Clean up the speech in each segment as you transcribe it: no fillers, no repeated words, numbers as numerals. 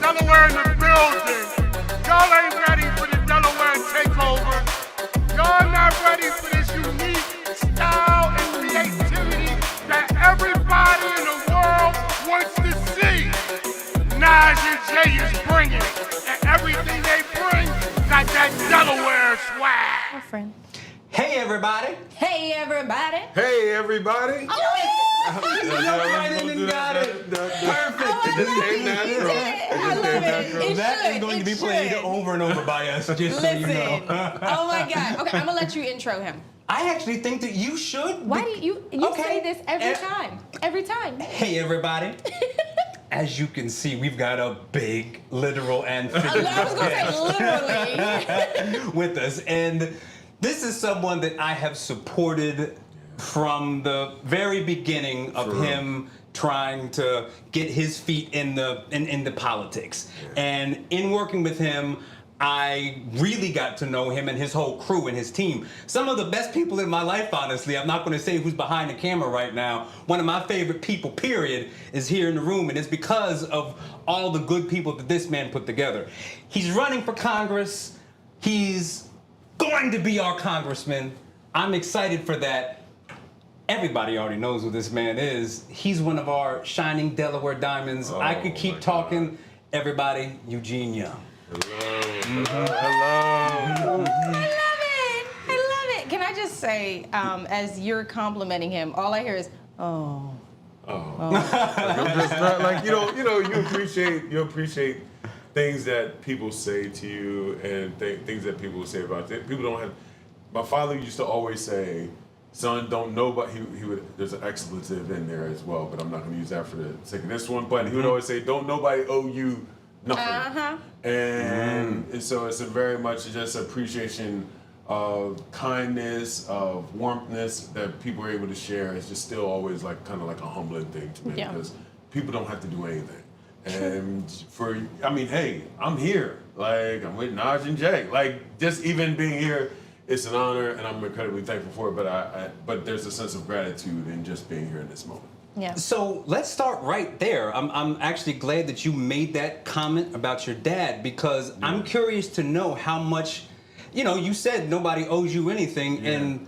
Delaware in the building. Y'all ain't ready for the Delaware takeover. Y'all not ready for this unique style and creativity that everybody in the world wants to see. Nas and Jay is bringing it, and everything they bring got that Delaware swag. My friend. Hey everybody! Hey everybody! Hey everybody! Right in and got it. Perfect. It just came natural. I love it. That is going to be played over and over by us, just so you know. Oh my God. Okay, I'm gonna let you intro him. I actually think that you should. Why do you Okay. say this every time? Every time. Hey everybody! As you can see, we've got a big, literal and I figurative was gonna say literally. with us, and this is someone that I have supported from the very beginning of him trying to get his feet in the politics. And in working with him, I really got to know him and his whole crew and his team. Some of the best people in my life, honestly. I'm not going to say who's behind the camera right now. One of my favorite people, period, is here in the room, and it's because of all the good people that this man put together. He's running for Congress. He's going to be our congressman. I'm excited for that. Everybody already knows who this man is. He's one of our shining Delaware diamonds. I could keep talking. Everybody, Eugene Young. Hello. I love it. Can I just say, as you're complimenting him, all I hear is, oh. I'm just not like you appreciate things that people say to you and things that people say about it. People don't have. My father used to always say, "Son, don't nobody." He would. There's an expletive in there as well, but I'm not going to use that for the sake of this one. But he would always say, "Don't nobody owe you nothing." And so it's a very much just appreciation of kindness, of warmthness that people are able to share. It's just still always like kind of like a humbling thing to me because people don't have to do anything. And hey, I'm here. Like, I'm with Naj and Jay. Like, just even being here, it's an honor, and I'm incredibly thankful for it. But there's a sense of gratitude in just being here in this moment. Yeah. So let's start right there. I'm actually glad that you made that comment about your dad because I'm curious to know how much, you said nobody owes you anything, and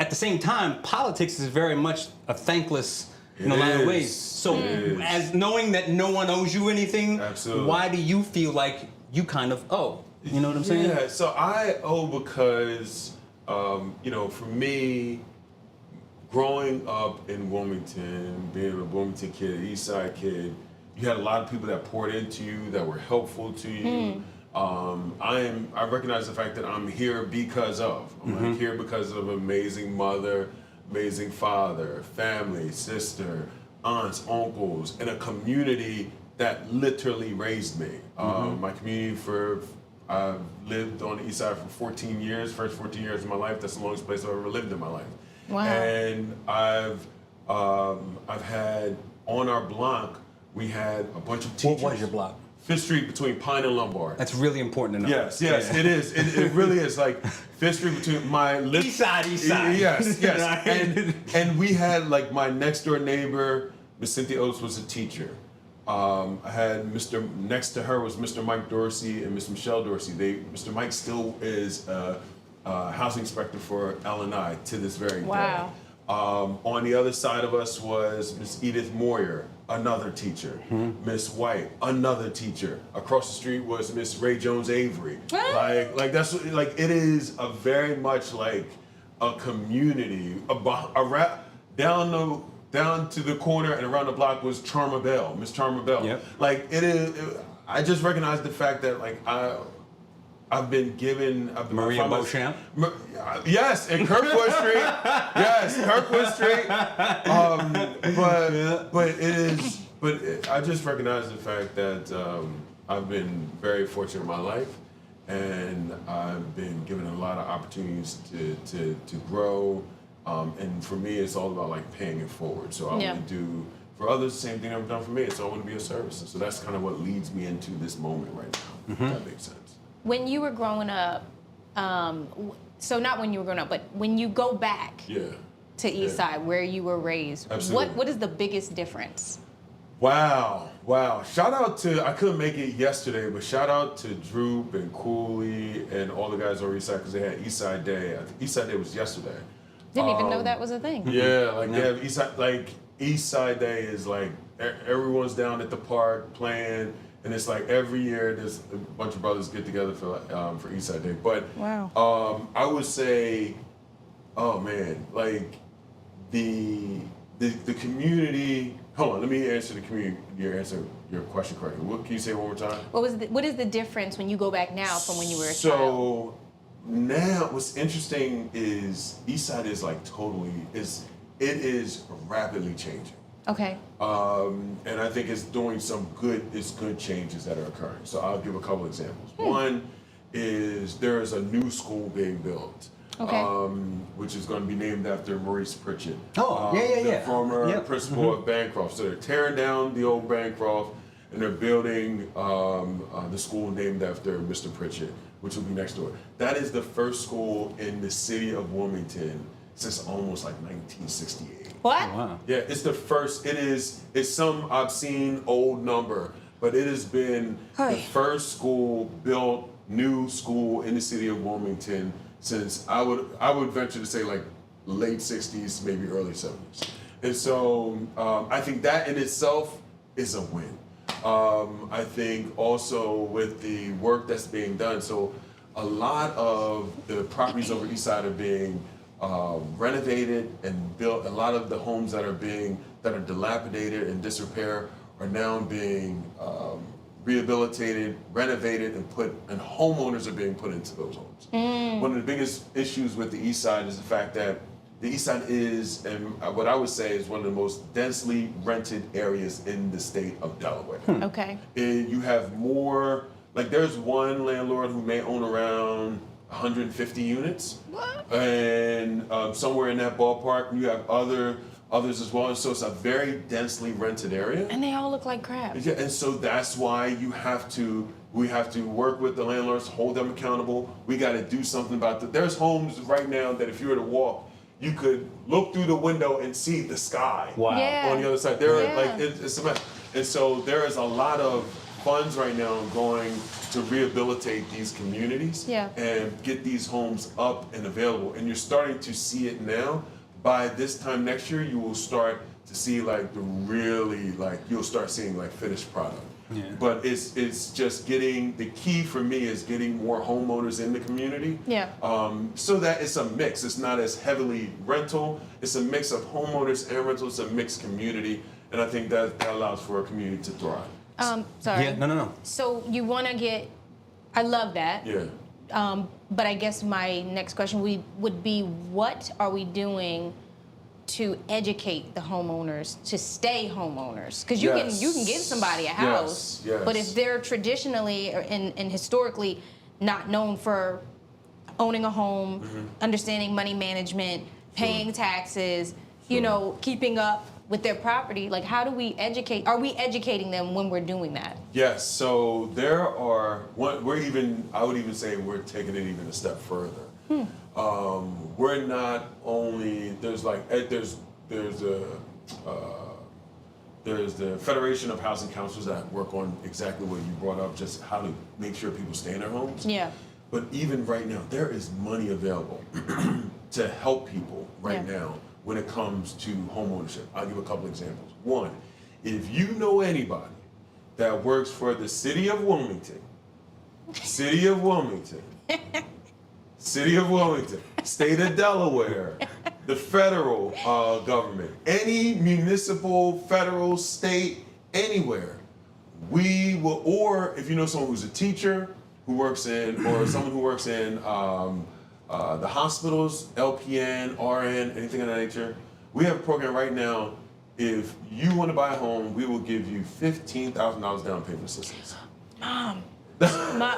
at the same time, politics is very much a thankless in a lot of ways. So as knowing that no one owes you anything, why do you feel like you kind of owe? You know what I'm saying? Yeah, so I owe because, for me, growing up in Wilmington, being a Wilmington kid, East Side kid, you had a lot of people that poured into you, that were helpful to you. I recognize the fact that I'm here because of. I'm here because of an amazing mother, amazing father, family, sister, aunts, uncles, and a community that literally raised me. My community I've lived on the East Side for 14 years, first 14 years of my life. That's the longest place I've ever lived in my life. Wow. And I've had, on our block, we had a bunch of teachers. What was your block? Fifth Street between Pine and Lombard. That's really important to know. Yes, it is. It really is. Like Fifth Street between my East side. Yes. And we had like my next door neighbor, Miss Cynthia Oates, was a teacher. I had next to her was Mr. Mike Dorsey and Miss Michelle Dorsey. Mr. Mike still is a housing inspector for L&I to this very day. On the other side of us was Miss Edith Moyer, another teacher. Miss White, another teacher. Across the street was Miss Ray Jones Avery. Like that's like it is a very much like a community. Down to the corner and around the block was Charma Bell, Miss Charma Bell. Yep. Like it is. I just recognize the fact that like I've been given Maria Beauchamp. Yes, in Kirkwood Street. Yes, Kirkwood Street. But I just recognize the fact that I've been very fortunate in my life, and I've been given a lot of opportunities to grow. And for me, it's all about like paying it forward. So I want to do for others the same thing I've done for me. So I want to be a service. And so that's kind of what leads me into this moment right now. If that makes sense. When you were growing up, so not when you were growing up, but when you go back to East Side where you were raised, Absolutely. what is the biggest difference? Wow. Shout out to, I couldn't make it yesterday, but shout out to Droop and Cooley and all the guys on Eastside because they had Eastside Day. I think Eastside Day was yesterday. Didn't even know that was a thing. Yeah, like they have Eastside Day is like everyone's down at the park playing, and it's like every year there's a bunch of brothers get together for Eastside Day. But wow. I would say, oh man, like the community. Hold on, let me answer your question correctly. What can you say one more time? What is the difference when you go back now from when you were a child? So now, what's interesting is Eastside is like it is rapidly changing. Okay. And I think it's doing some good changes that are occurring. So I'll give a couple examples. One is there is a new school being built. Okay. Which is going to be named after Maurice Pritchett. The former principal of Bancroft. So they're tearing down the old Bancroft and they're building the school named after Mr. Pritchett, which will be next door. That is the first school in the city of Wilmington since almost like 1968. What? Oh, wow. Yeah, it's the first. It's some obscene old number, but it has been the first new school in the city of Wilmington since I would venture to say like late 60s, maybe early 70s. And so I think that in itself is a win. I think also with the work that's being done, so a lot of the properties over East Side are being renovated and built. A lot of the homes that are dilapidated and disrepair are now being rehabilitated, renovated, and homeowners are being put into those homes. One of the biggest issues with the East Side is the fact that the East Side is, and what I would say is one of the most densely rented areas in the state of Delaware. Okay. And you have more, like there's one landlord who may own around 150 units. What? And somewhere in that ballpark, you have others as well. And so it's a very densely rented area. And they all look like crap. Yeah, and so that's why we have to work with the landlords, hold them accountable. We got to do something about that. There's homes right now that if you were to walk, you could look through the window and see the sky. Wow. Yeah. On the other side. It's a mess. And so there is a lot of funds right now going to rehabilitate these communities and get these homes up and available. And you're starting to see it now. By this time next year, you will start to see you'll start seeing like finished product. Yeah. But it's just the key for me is getting more homeowners in the community. Yeah. So that it's a mix. It's not as heavily rental. It's a mix of homeowners and rentals. It's a mixed community. And I think that allows for a community to thrive. Sorry. Yeah, no. So you want to I love that. Yeah. But I guess my next question would be, what are we doing to educate the homeowners to stay homeowners? Because you can give somebody a house, yes. but if they're traditionally and historically not known for owning a home, understanding money management, paying taxes, keeping up with their property, like how do we educate? Are we educating them when we're doing that? Yes. So I would even say we're taking it even a step further. We're not only there's the Federation of Housing Councils that work on exactly what you brought up, just how to make sure people stay in their homes. Yeah. But even right now, there is money available to help people right now when it comes to homeownership. I'll give a couple examples. One, if you know anybody that works for the City of Wilmington, State of Delaware, the federal government, any municipal, federal, state, anywhere, we will, or if you know someone who's a teacher who works or someone who works in the hospitals, LPN, RN, anything of that nature, we have a program right now. If you want to buy a home, we will give you $15,000 down payment assistance.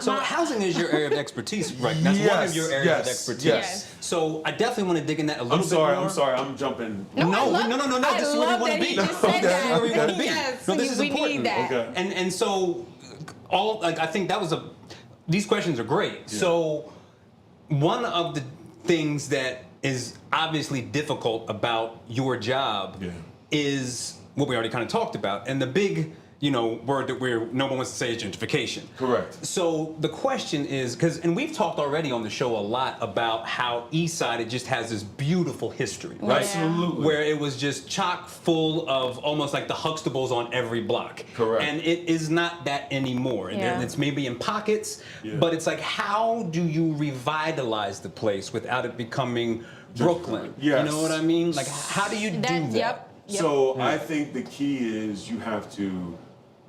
So housing is your area of expertise, right? That's one of your areas of expertise. Yes. So I definitely want to dig in that a little bit more. I'm sorry, I'm jumping. No. This is where we want to be. This is where we want to be. Yes, No, this is we important. need that. Okay. And so I think that was these questions are great. Yeah. So one of the things that is obviously difficult about your job is what we already kind of talked about, and the big, word that no one wants to say is gentrification. Correct. So the question is, and we've talked already on the show a lot about how East Side, it just has this beautiful history, right? Absolutely. Where it was just chock full of almost like the Huxtables on every block. Correct. And it is not that anymore. Yeah. It's maybe in pockets, but it's like, how do you revitalize the place without it becoming Brooklyn? Yes. You know what I mean? Like, how do you do that? Yep. So I think the key is you have to,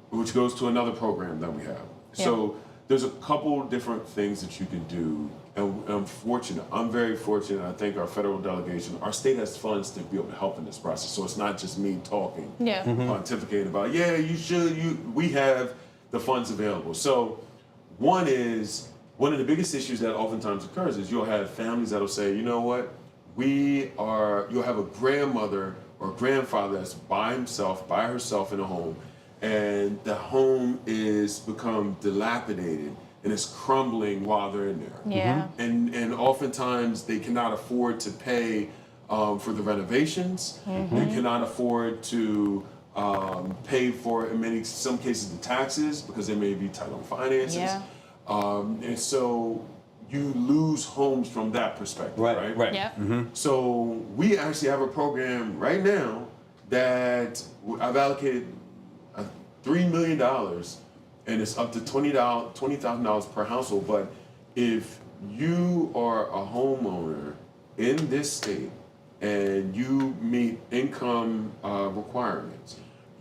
which goes to another program that we have. So there's a couple different things that you can do, and I'm very fortunate. I think our federal delegation, our state has funds to be able to help in this process. So it's not just me talking, pontificating about, you should, we have the funds available. So one of the biggest issues that oftentimes occurs is you'll have families that'll say, you know what, you'll have a grandmother or grandfather that's by herself in a home, and the home is become dilapidated and it's crumbling while they're in there. Yeah. And oftentimes they cannot afford to pay for the renovations. They cannot afford to pay for, in some cases, the taxes because they may be tight on finances. Yeah. And so you lose homes from that perspective, right? Yeah. So we actually have a program right now that I've allocated $3 million, and it's up to $20,000 per household. But if you are a homeowner in this state and you meet income requirements,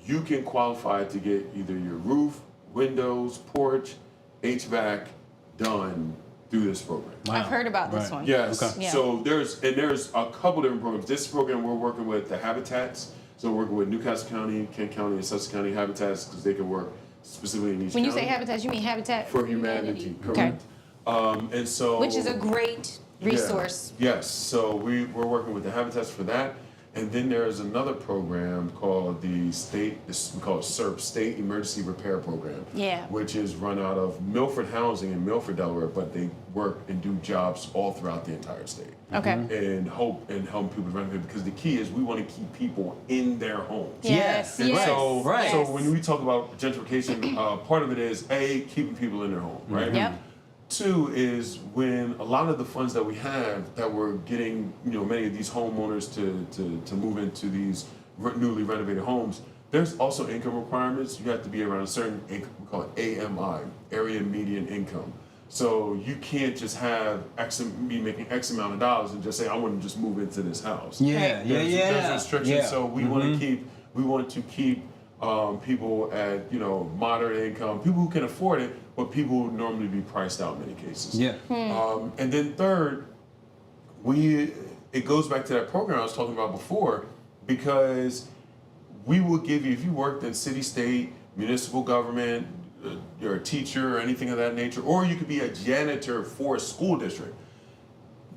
you can qualify to get either your roof, windows, porch, HVAC done through this program. I've heard about this one. Yes. Okay. Yeah. So there's a couple different programs. This program we're working with the Habitats. So we're working with Newcastle County, Kent County, and Sussex County Habitats because they can work specifically in each When you county. say Habitat, you mean Habitat For Humanity, Okay. correct. And so Which is a great resource. Yes. So we're working with the Habitats for that. And then there's another program called we call it SERP, State Emergency Repair Program. Yeah. Which is run out of Milford Housing in Milford, Delaware, but they work and do jobs all throughout the entire state. Okay. And help people renovate, because the key is we want to keep people in their homes. Yes. And Yes. so, Right. so when we talk about gentrification, part of it is keeping people in their home, right? Yep. Two is when a lot of the funds that we have that we're getting, many of these homeowners to move into these newly renovated homes, there's also income requirements. You have to be around a certain income, we call it AMI, area median income. So you can't just be making X amount of dollars and just say, I want to just move into this house. There's restrictions. Yeah. So we want to keep people at moderate income, people who can afford it, but people who normally be priced out in many cases. Yeah. And then third, it goes back to that program I was talking about before, because we will give you, if you worked in city, state, municipal government, you're a teacher or anything of that nature, or you could be a janitor for a school district,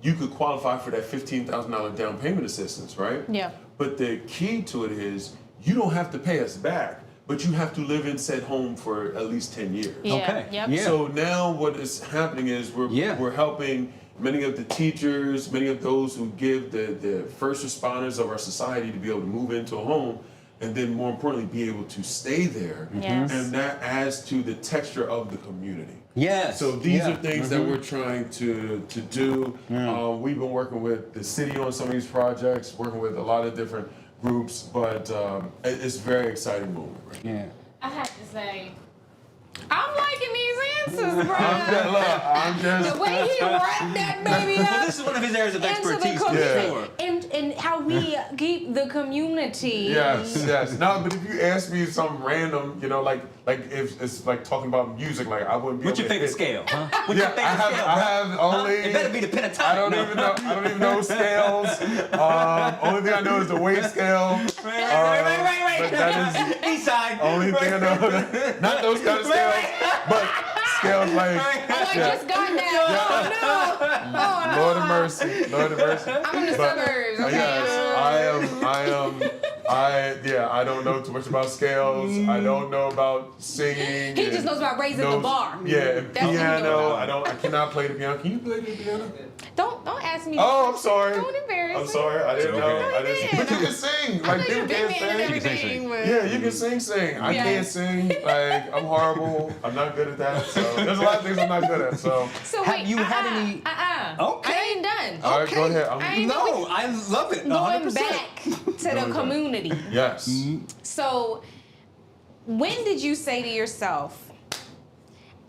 you could qualify for that $15,000 down payment assistance, right? Yeah. But the key to it is you don't have to pay us back, but you have to live in said home for at least 10 years. Yeah. Okay. Yep. Yeah. So now what is happening is we're helping many of the teachers, many of those who give the first responders of our society to be able to move into a home, and then more importantly be able to stay there. Yes. And that adds to the texture of the community. Yes. So these are things that we're trying to do. We've been working with the city on some of these projects, working with a lot of different groups, but it's a very exciting moment right now. Yeah. I have to say, I'm liking these answers, bro. I'm just The way he wrapped that baby up. Well, this is one of his areas of into the expertise. community. Yeah. And how we keep the community. Yes. No, but if you ask me some random, like if it's like talking about music, like I wouldn't be. What's your able to favorite hit- scale? Huh? What's Yeah, your favorite scale? I have only. It better be the pentatonic. I don't even know scales. Only thing I know is the weight scale. Right. But that is East side. only thing I know. Not those kind of scales, but scales like. I just got that. Oh no. Lord of mercy. I'm in the suburbs. Okay. Yes, I don't know too much about scales. I don't know about singing. He just knows about raising the bar. Yeah, and That's what he piano. knows. I cannot play the piano. Can you play the piano? Don't ask me. Oh, I'm sorry. Don't embarrass me. I'm sorry. I didn't know. Okay. But you can sing. I Like know you're people a big can't man and sing. everything, but Yeah, you can sing. I Yes. can't sing. Like I'm horrible. I'm not good at that. So there's a lot of things I'm not good at. So. So Have wait, you had any- I Okay. ain't done. All right, go ahead. I ain't No, I love it. Going 100%. back to the community. Yes. So, when did you say to yourself,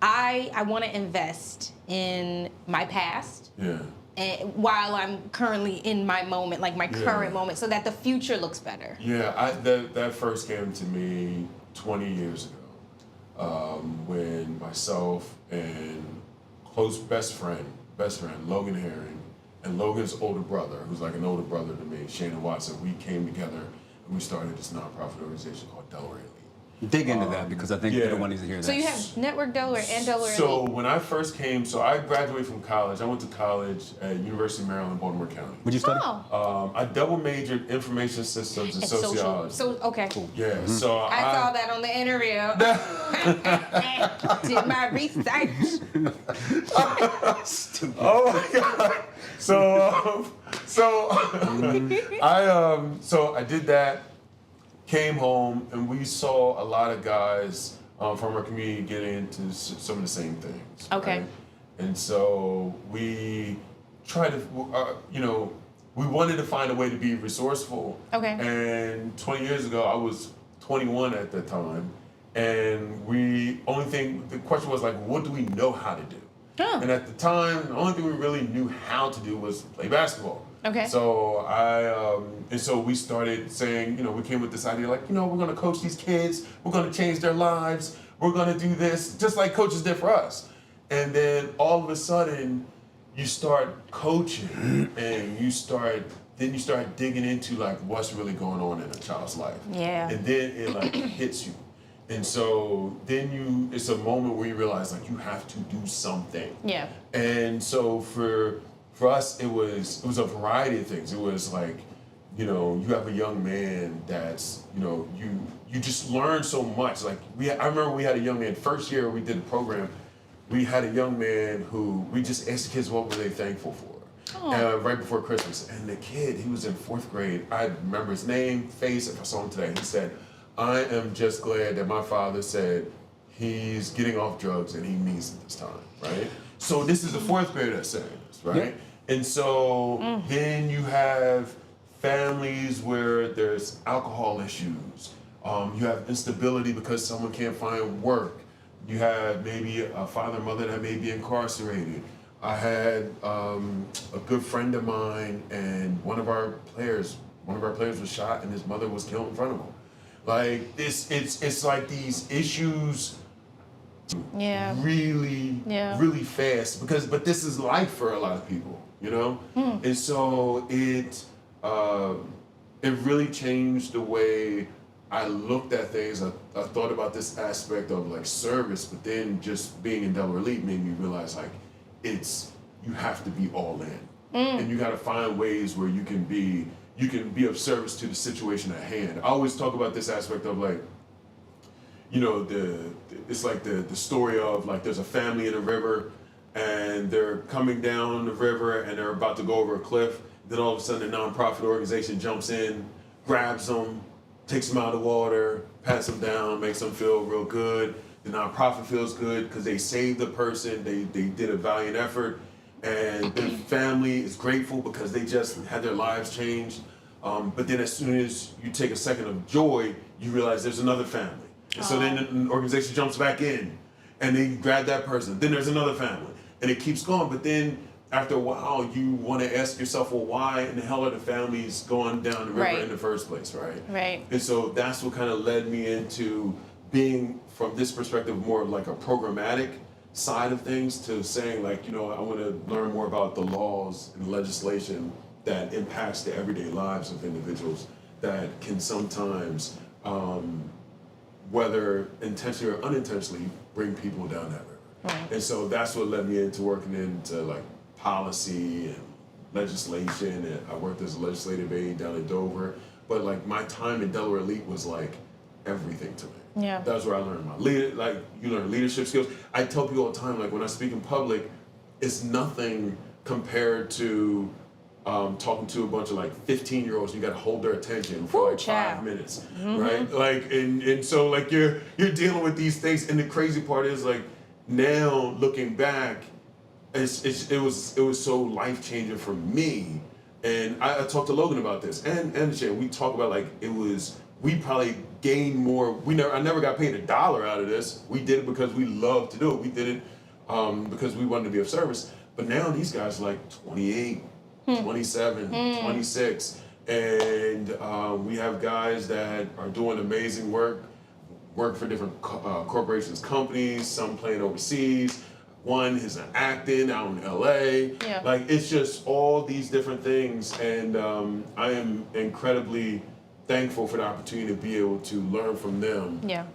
I want to invest in my past Yeah. and while I'm currently in my moment, like my Yeah. current moment, so that the future looks better? Yeah, that first came to me 20 years ago, when myself and close best friend Logan Herring, and Logan's older brother, who's like an older brother to me, Shannon Watson, we came together and we started this nonprofit organization called Delaware Elite. Dig into that because I think yeah. everyone needs to hear that. So you have Network Delaware and Delaware So Elite. when I first came, I graduated from college. I went to college at University of Maryland, Baltimore County. Would you study? Oh, I double majored information systems and it's social. sociology. So okay. Yeah, so I saw that on the interview. Did my research. Stupid. Oh my god! So I did that. Came home and we saw a lot of guys from our community getting into some of the same things. Okay. Right? And so we tried to, we wanted to find a way to be resourceful. Okay. And 20 years ago, I was 21 at the time, and the question was like, what do we know how to do? Huh. And at the time, the only thing we really knew how to do was play basketball. Okay. So so we started saying, we came with this idea like, we're gonna coach these kids, we're gonna change their lives, we're gonna do this, just like coaches did for us. And then all of a sudden, you start coaching and you start digging into like what's really going on in a child's life. Yeah. And then it like hits you. And so then it's a moment where you realize like you have to do something. Yeah. And so for us, it was a variety of things. It was like, you have a young man that's, you just learn so much. Like I remember we had a young man, first year we did the program, we had a young man who we just asked the kids what were they thankful for. Right before Christmas. And the kid, he was in 4th grade. I remember his name, face, if I saw him today. He said, I am just glad that my father said he's getting off drugs and he means it this time, right? So this is the 4th grader that's saying this, right? Yep. And so then you have families where there's alcohol issues. You have instability because someone can't find work. You have maybe a father and mother that may be incarcerated. I had a good friend of mine, and one of our players was shot, and his mother was killed in front of him. Like it's like these issues. Yeah. Really fast but this is life for a lot of people, and so it really changed the way I looked at things. I thought about this aspect of like service, but then just being in Delaware Elite made me realize like you have to be all in, and you got to find ways where you can be of service to the situation at hand. I always talk about this aspect of like, it's like the story of like there's a family in a river and they're coming down the river and they're about to go over a cliff. Then all of a sudden a nonprofit organization jumps in, grabs them, takes them out of the water, pats them down, makes them feel real good. The nonprofit feels good because they saved the person, they did a valiant effort, and the family is grateful because they just had their lives changed. But then as soon as you take a second of joy, you realize there's another family. And so then the organization jumps back in and they grab that person. Then there's another family and it keeps going. But then after a while, you want to ask yourself, well, why in the hell are the families going down the river in the first place, right? Right. And so that's what kind of led me into being, from this perspective, more of like a programmatic side of things to saying like, I want to learn more about the laws and legislation that impacts the everyday lives of individuals that can sometimes, whether intentionally or unintentionally, bring people down that river. Right. And so that's what led me into working into like policy and legislation. And I worked as a legislative aide down in Dover. but like my time in Delaware Elite was like everything to me. Yeah. That's where I learned my you learn leadership skills. I tell people all the time, like when I speak in public, it's nothing compared to talking to a bunch of like 15-year-olds. You got to hold their attention for like 5 minutes, right? Like and so like you're dealing with these things, and the crazy part is like now looking back, it was so life changing for me. And I talked to Logan about this, and Shane, we talk about like we probably gained more. I never got paid $1 out of this. We did it because we love to do it. We did it because we wanted to be of service. But now these guys are like 28, 27, 26, and we have guys that are doing amazing work for different corporations, companies. Some playing overseas. One is an acting out in LA. Yeah. Like it's just all these different things, and I am incredibly thankful for the opportunity to be able to learn from them. Yeah.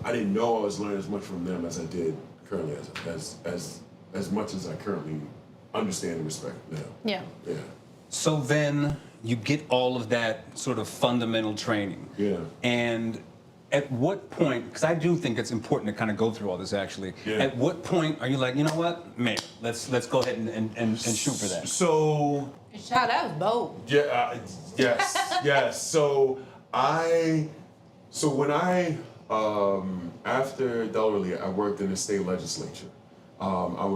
I didn't know I was learning as much from them as I did currently, as much as I currently understand and respect now. Yeah. Yeah. So then you get all of that sort of fundamental training. Yeah. And at what point, because I do think it's important to kind of go through all this actually, at what point are you like, you know what, man, let's go ahead and shoot for that? Child, that was bold. Yeah. Yes. So when I after Delaware Elite, I worked in the state legislature. I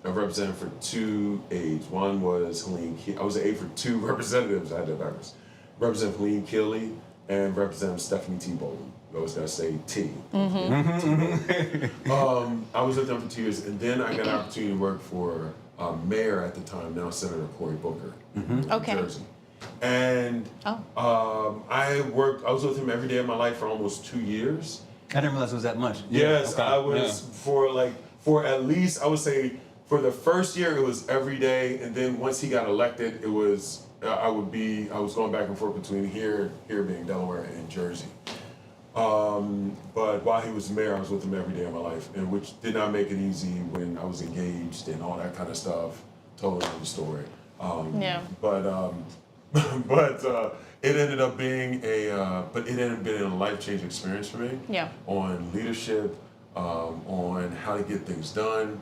represented for 2 aides. One was Helene. I was an aide for 2 representatives. I had that backwards. Representative Helene Keeley and Representative Stephanie T. Bolden. You always gotta say T. I was with them for 2 years, and then I got an opportunity to work for Mayor at the time, now Senator Cory Booker, in New Jersey. And I was with him every day of my life for almost 2 years. I didn't realize it was that much. Yes, Okay. I was for at least, I would say, for the first year it was every day, and then once he got elected, it was I was going back and forth between here being Delaware and Jersey. But while he was mayor, I was with him every day of my life, and which did not make it easy when I was engaged and all that kind of stuff. Totally another story. But it ended up being a life-changing experience for me. Yeah. On leadership, on how to get things done.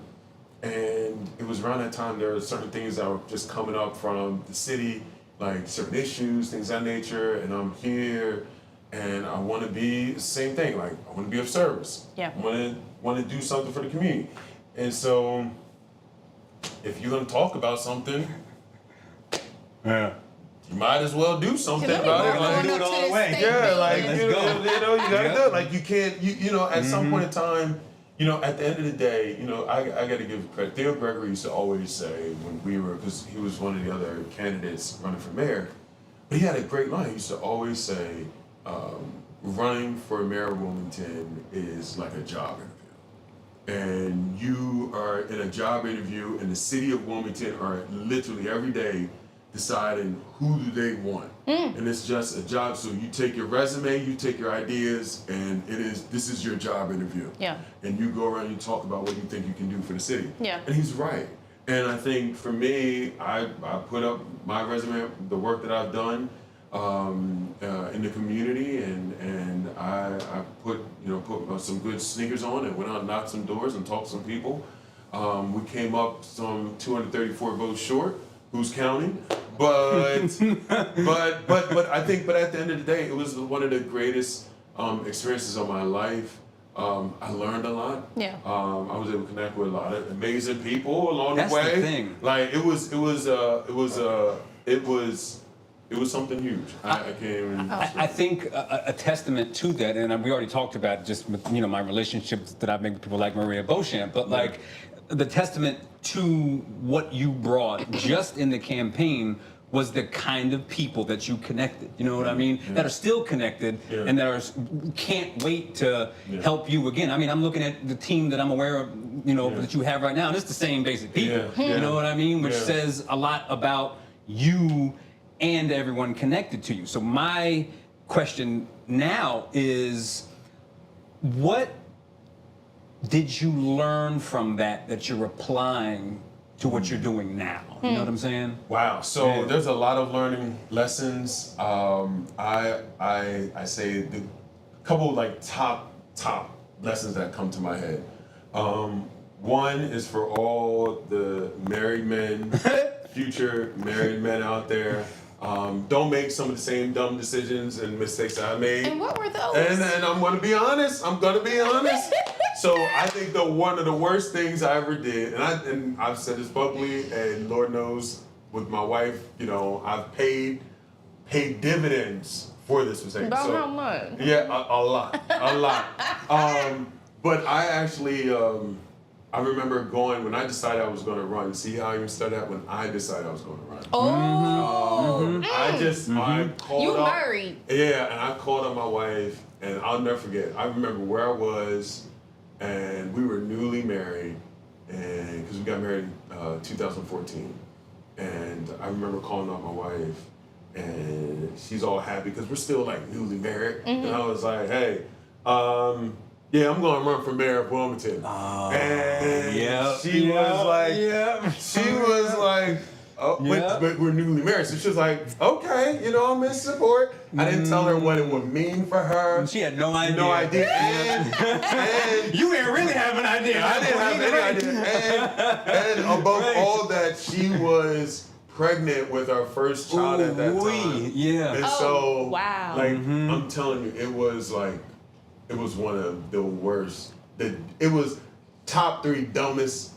And it was around that time there were certain things that were just coming up from the city, like certain issues, things of that nature, and I'm here and I want to be the same thing, like I want to be of service. Yeah. I want to do something for the community. And so if you're going to talk about something, you might as well do something about it. Like, do it all the way. Yeah, like Let's you go. you gotta do it. Like you can't, at some point in time, at the end of the day, I got to give credit. Theo Gregory used to always say because he was one of the other candidates running for mayor, but he had a great line. He used to always say, running for mayor of Wilmington is like a job interview. And you are in a job interview, and the city of Wilmington are literally every day deciding who do they want. And it's just a job. So you take your resume, you take your ideas, and this is your job interview. Yeah. And you go around and you talk about what you think you can do for the city. Yeah. And he's right. And I think for me, I put up my resume, the work that I've done in the community, and I put some good sneakers on and went out and knocked some doors and talked to some people. We came up some 234 votes short. Who's counting? But I think, but at the end of the day, it was one of the greatest experiences of my life. I learned a lot. Yeah. I was able to connect with a lot of amazing people along That's the way. the thing. Like it was something huge. I can't even. I think a testament to that, and we already talked about just with, my relationships that I've made with people like Maria Beauchamp, but like the testament to what you brought just in the campaign was the kind of people that you connected, you know what I mean? That are still connected and that can't wait to help you again. I mean, I'm looking at the team that I'm aware of, that you have right now, and it's the same basic people, you know what I mean? Which says a lot about you and everyone connected to you. So my question now is, what did you learn from that you're applying to what you're doing now. You know what I'm saying? Wow. So Yeah. there's a lot of learning lessons. I say the couple like top lessons that come to my head. One is for all the married men, future married men out there. Don't make some of the same dumb decisions and mistakes that I made. And what were those? And I'm gonna be honest. So I think one of the worst things I ever did, and I've said this publicly, and Lord knows with my wife, you know, I've paid dividends for this mistake. About So, how much? yeah, a lot. But I actually, I remember going when I decided I was going to run. See how I even started out when I decided I was going to run. Oh. I called You up. married. Yeah, and I called up my wife, and I'll never forget. I remember where I was, and we were newly married, and because we got married in 2014, and I remember calling up my wife, and she's all happy because we're still like newly married, and I was like, hey, yeah, I'm gonna run for mayor of Wilmington. And she was like, oh, but we're newly married. So she was like, okay, you know, I'm in support. I didn't tell her what it would mean for her. She had no idea. No idea. And You didn't really have an idea. I didn't have any idea. And above all that, she was pregnant with our first child at that time. Yeah. And Oh, so, wow. like, I'm telling you, it was one of the worst. It was top 3 dumbest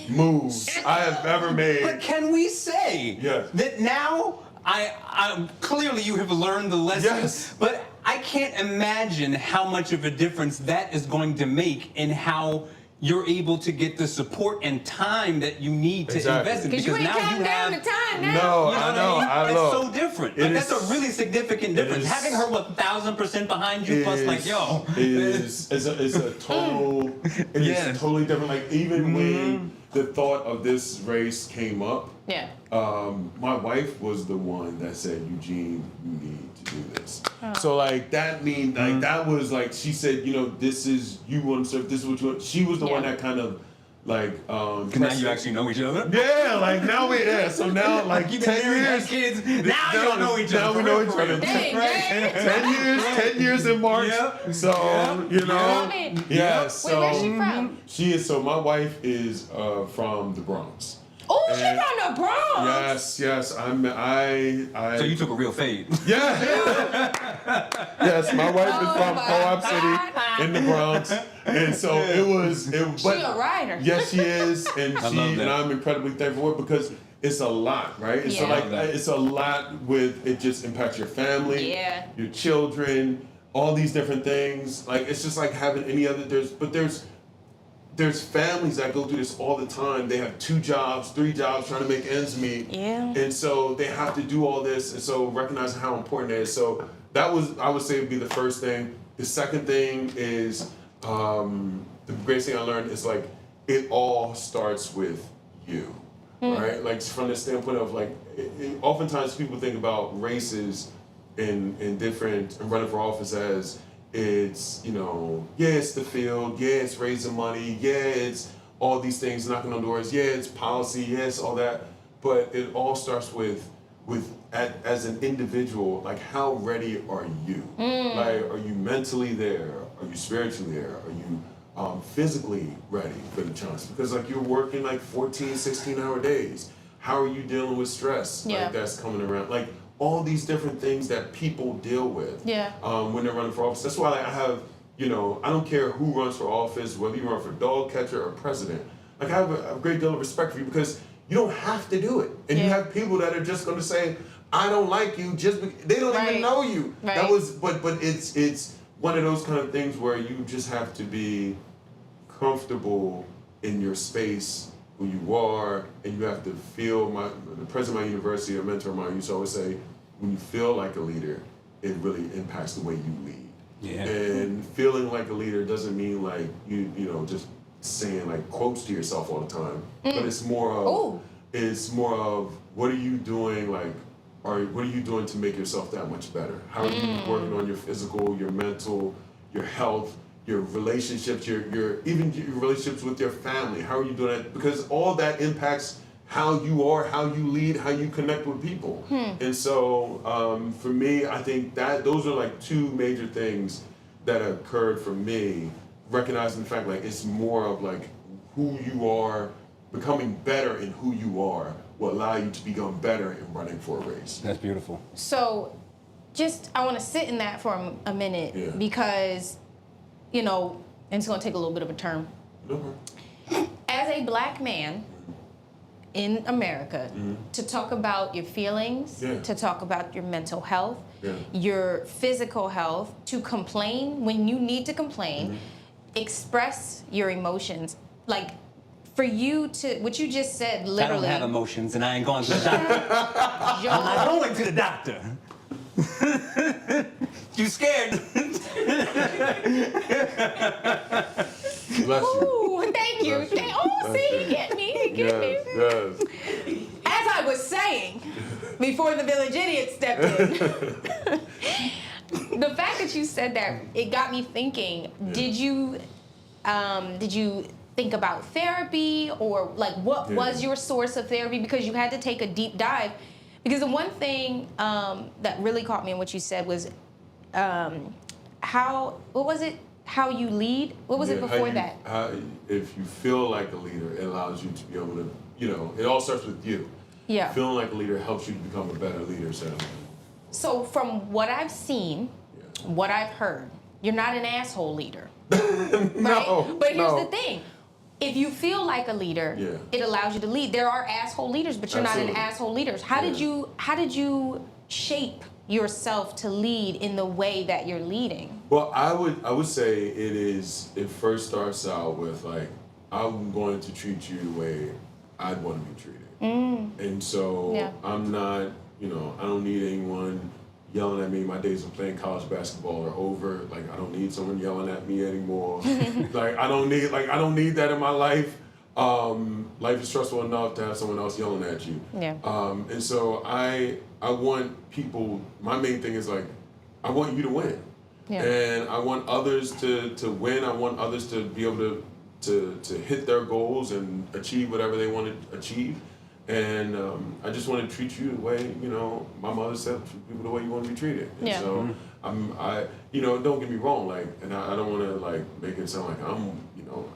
moves I have ever made. But can we say Yes. that now I clearly you have learned the lessons, Yes. but I can't imagine how much of a difference that is going to make in how you're able to get the support and time that you need to Exactly. invest in. Because you ain't now counting you down have the time now. No, You I what know. mean? I It's know. so different. It Like, that's is- a really significant difference. is- Having her 1,000% behind you, plus like, yo, it's a total. It is Yes. totally different. Like even when the thought of this race came up, Yeah. my wife was the one that said, Eugene, you need to do this. So like that mean like that was like she said, you know, this is you want to serve. This is what you want. She was the one Yeah. that kind of like. now you actually know each other. Yeah, like now So now like You've been 10 married, years. had kids. Now you don't know each other. Now we For know real, each for real. other. Dang, Jay. 10 years in March. Yep. So, you know. Love it. Yeah, Wait, so where's she from? she is so my wife is from the Bronx. Oh, she And- from the Bronx. Yes, I So you took a real fade. yeah. Yes, my wife is from my Co-op God. City in the Bronx. And so it was She a rider. Yes, she is, and love that. I'm incredibly thankful for it because it's a lot, right? It's Yeah. like Love that. it's a lot with it just impacts your family, Yeah. your children, all these different things. Like it's just like having any other there's families that go through this all the time. They have 2 jobs, 3 jobs trying to make ends meet. Yeah. And so they have to do all this, and so recognizing how important it is. So that was, I would say, would be the first thing. The second thing is the greatest thing I learned is like it all starts with you, right? Like from the standpoint of like, oftentimes people think about races in different and running for office as it's, you know, yeah, it's the field, yeah, it's raising money, yeah, it's all these things, knocking on doors, yeah, it's policy, yes, all that, but it all starts with as an individual, like how ready are you? Like, are you mentally there? Are you spiritually there? Are you physically ready for the chance? Because like you're working like 14, 16-hour days. How are you dealing with stress? Yeah. Like that's coming around. Like all these different things that people deal with Yeah. when they're running for office. That's why like, I have, you know, I don't care who runs for office, whether you run for dog catcher or president. Like I have a great deal of respect for you because you don't have to do it. And you Yeah. have people that are just going to say, I don't like you just because they don't Right. even know you. Right. That was, but it's one of those kind of things where you just have to be comfortable in your space, who you are, and you have to feel. The president of my university, a mentor of mine, used to always say, when you feel like a leader, it really impacts the way you lead. Yeah. And feeling like a leader doesn't mean like you know just saying like quotes to yourself all the time, but it's more of Ooh. what are you doing like. Or what are you doing to make yourself that much better? How are you working on your physical, your mental, your health, your relationships, your even your relationships with your family. How are you doing that? Because all that impacts how you are, how you lead, how you connect with people. And so for me, I think that those are like two major things that occurred for me, recognizing the fact like it's more of like who you are, becoming better in who you are will allow you to become better in running for a race. That's beautiful. So, I want to sit in that for a minute because, and it's going to take a little bit of a turn. As a black man in America, to talk about your feelings, to talk about your mental health, your physical health, to complain when you need to complain, express your emotions, like for you to, what you just said, literally. I don't have emotions and I ain't going to the doctor. I'm not going to the doctor. You scared? Bless you. Ooh, thank you. See, he get me. He get me. Yes. As I was saying, before the village idiot stepped in, the fact that you said that, it got me thinking. Did you think about therapy, or like what was your source of therapy? Because you had to take a deep dive. Because the one thing that really caught me in what you said was how you lead? What was it before that? If you feel like a leader, it allows you to be able to, it all starts with you. Yeah. Feeling like a leader helps you to become a better leader. So from what I've seen, what I've heard, you're not an asshole leader. No. Right? But here's the thing. If you feel like a leader, it allows you to lead. There are asshole leaders, but you're not an asshole leader. How did you shape yourself to lead in the way that you're leading? Well, I would say it first starts out with like, I'm going to treat you the way I'd want to be treated. And so I'm not, I don't need anyone yelling at me. My days of playing college basketball are over. Like, I don't need someone yelling at me anymore. I don't need that in my life. Life is stressful enough to have someone else yelling at you. Yeah. And so I want people, my main thing is like, I want you to win. Yeah. And I want others to win. I want others to be able to hit their goals and achieve whatever they want to achieve. And I just want to treat you the way, my mother said, treat people the way you want to be treated. And so don't get me wrong, like, and I don't want to like make it sound like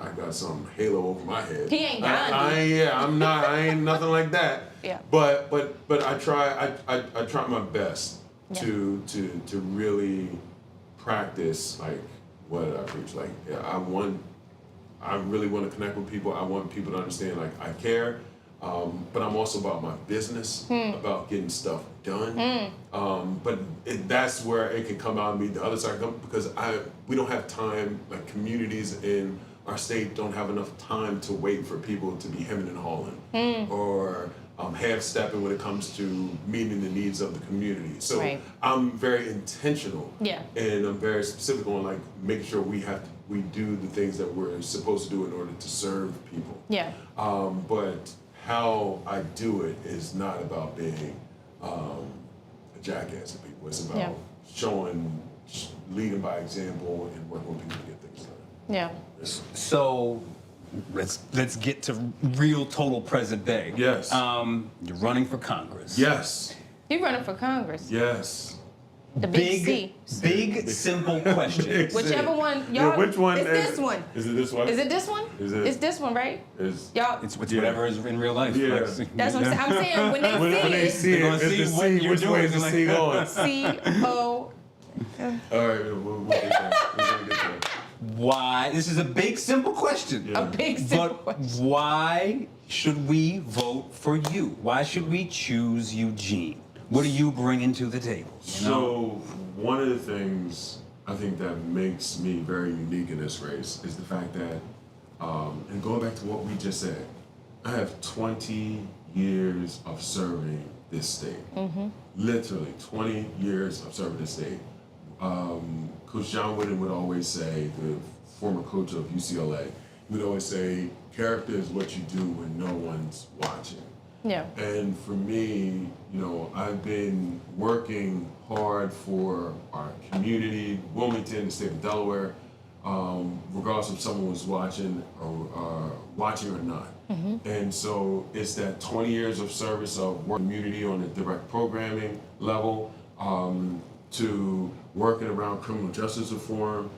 I got some halo over my head. He ain't Gandhi. I'm not. I ain't nothing like that. Yeah. But I try my best to really practice like what I preach. Like I really want to connect with people. I want people to understand like I care. But I'm also about my business, about getting stuff done. But that's where it can come out of me. The other side because we don't have time. Like communities in our state don't have enough time to wait for people to be hemming and hawing or half-stepping when it comes to meeting the needs of the community. So I'm very intentional, and I'm very specific on like making sure we do the things that we're supposed to do in order to serve people. Yeah. But how I do it is not about being a jackass to people. It's about leading by example and working with people to get things done. Yeah. So let's get to real total present day. Yes. You're running for Congress. Yes. You're running for Congress. Yes. The big C. Big, simple question. Whichever one, y'all. Which one? It's this one. Is it this one? Is it this one? It's this one, right? Y'all. It's whatever is in real life. Yeah. That's what I'm saying. When they see they're it, gonna see what you're doing. Which way is the C going? C-O. All right, we'll get there. Why? This is a big, simple question. A big, simple question. Why should we vote for you? Why should we choose Eugene? What are you bringing to the table? So one of the things I think that makes me very unique in this race is the fact that, and going back to what we just said, I have 20 years of serving this state. Literally 20 years of serving this state. Coach John Wooden would always say, the former coach of UCLA, he would always say, character is what you do when no one's watching. Yeah. And for me, I've been working hard for our community, Wilmington, the state of Delaware, regardless if someone was watching or not. And so it's that 20 years of service of work community on a direct programming level, to working around criminal justice reform,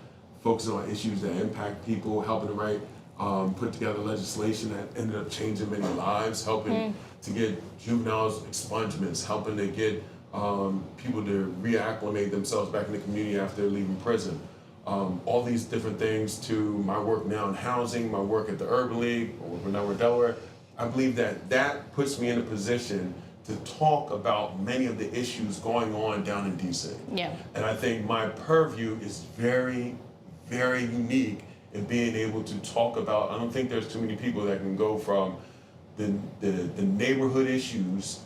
focusing on issues that impact people, helping to write, put together legislation that ended up changing many lives, helping to get juveniles expungements, helping to get people to reacclimate themselves back in the community after leaving prison. All these different things to my work now in housing, my work at the Urban League, or now we're Delaware. I believe that puts me in a position to talk about many of the issues going on down in DC. Yeah. And I think my purview is very, very unique in being able to talk about, I don't think there's too many people that can go from the neighborhood issues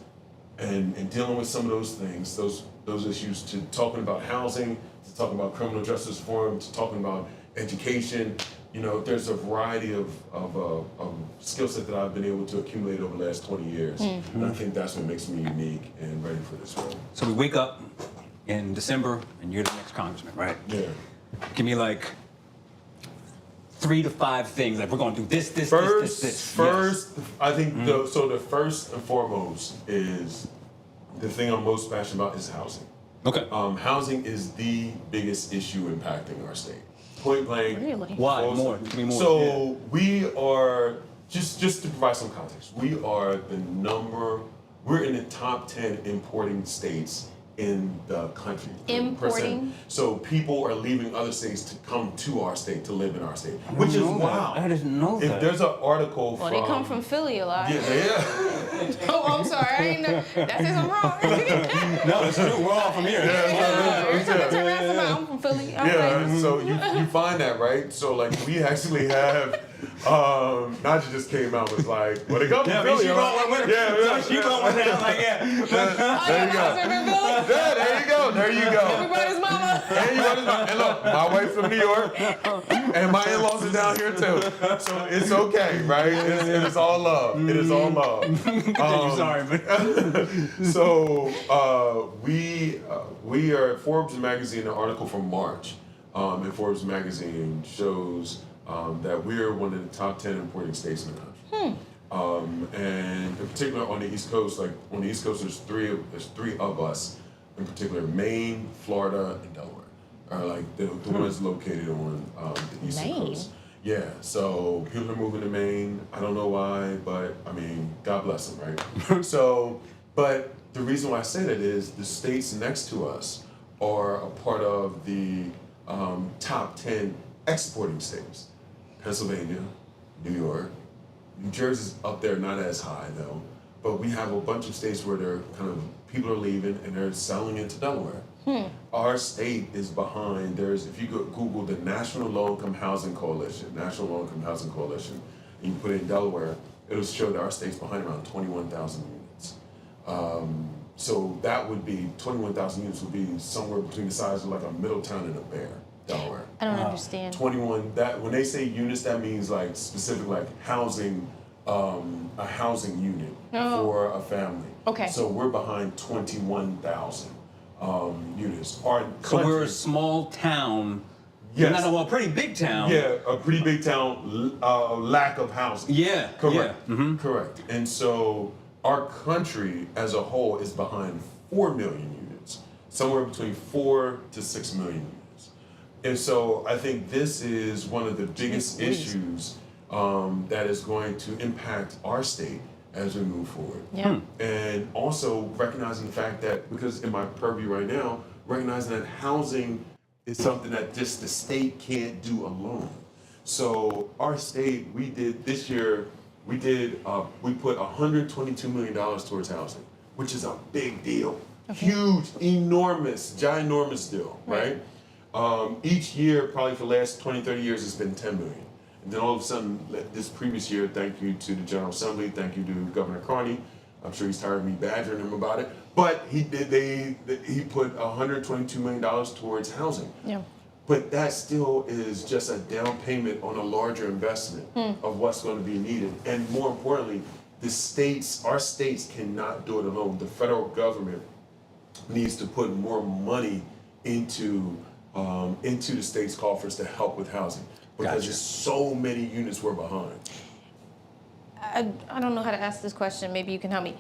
and dealing with some of those things, those issues, to talking about housing, to talking about criminal justice reform, to talking about education. You know, there's a variety of skill set that I've been able to accumulate over the last 20 years. And I think that's what makes me unique and ready for this role. So we wake up in December, and you're the next congressman, right? Yeah. Give me like 3 to 5 things. Like, we're going to do this. First, I think so the first and foremost is the thing I'm most passionate about is housing. Okay. Housing is the biggest issue impacting our state. Point blank. Really? Why? More. Give me more. So we are, just to provide some context, we're in the top 10 importing states in the country. Importing? So people are leaving other states to come to our state, to live in our state, which is wild. I didn't know If that. there's an article Well, they come from Philly a lot. Yeah. Oh, I'm sorry. I didn't know. That says I'm wrong. No, it's true. We're all from here. Every time I turn around, somebody, I'm from Philly. I'm Yeah, like, so you find that, right? So like we actually have Naja just came out was like, well, they come from Philly. She rolling with it. So she rolling down like, yeah. There you go. Yeah, there you go. There you go. Everybody's mama. And look, my wife's from New York, and my in-laws are down here too. So it's okay, right? It is all love. It is all love. Sorry, man. So we are at Forbes magazine, an article from March, and Forbes magazine shows that we're one of the top 10 importing states in the country. And in particular on the East Coast, there's three of us in particular: Maine, Florida, and Delaware are like the ones located on the Eastern Coast. Yeah, so people are moving to Maine. I don't know why, but I mean, God bless them, right? So, but the reason why I say that is the states next to us are a part of the top 10 exporting states. Pennsylvania, New York, New Jersey's up there, not as high though, but we have a bunch of states where they're kind of, people are leaving and they're selling into Delaware. Our state is behind. If you go Google the National Low Income Housing Coalition, and you put it in Delaware, it'll show that our state's behind around 21,000 units. So that would be, 21,000 units would be somewhere between the size of like a Middletown and a Bear, Delaware. I don't understand. 21, that when they say units, that means like specific like housing, a housing unit for a family. Okay. So we're behind 21,000 units. So we're a small town. Yes. Not a pretty big town. Yeah, a pretty big town, lack of housing. Yeah. Correct. Yeah. Mm-hmm. Correct. And so our country as a whole is behind 4 million units, somewhere between 4 to 6 million units. And so I think this is one of the biggest issues that is going to impact our state as we move forward. Yeah. And also recognizing the fact that, because in my purview right now, recognizing that housing is something that just the state can't do alone. So our state, we did this year, we put $122 million towards housing, which is a big deal. Okay. Huge, enormous, ginormous deal, right? Each year, probably for the last 20, 30 years, it's been 10 million. And then all of a sudden, this previous year, thank you to the General Assembly, thank you to Governor Carney. I'm sure he's tired of me badgering him about it. But he put $122 million towards housing. Yeah. But that still is just a down payment on a larger investment of what's going to be needed. And more importantly, our states cannot do it alone. The federal government needs to put more money into into the state's coffers to help with housing because Gotcha. there's so many units we're behind. I don't know how to ask this question. Maybe you can help me.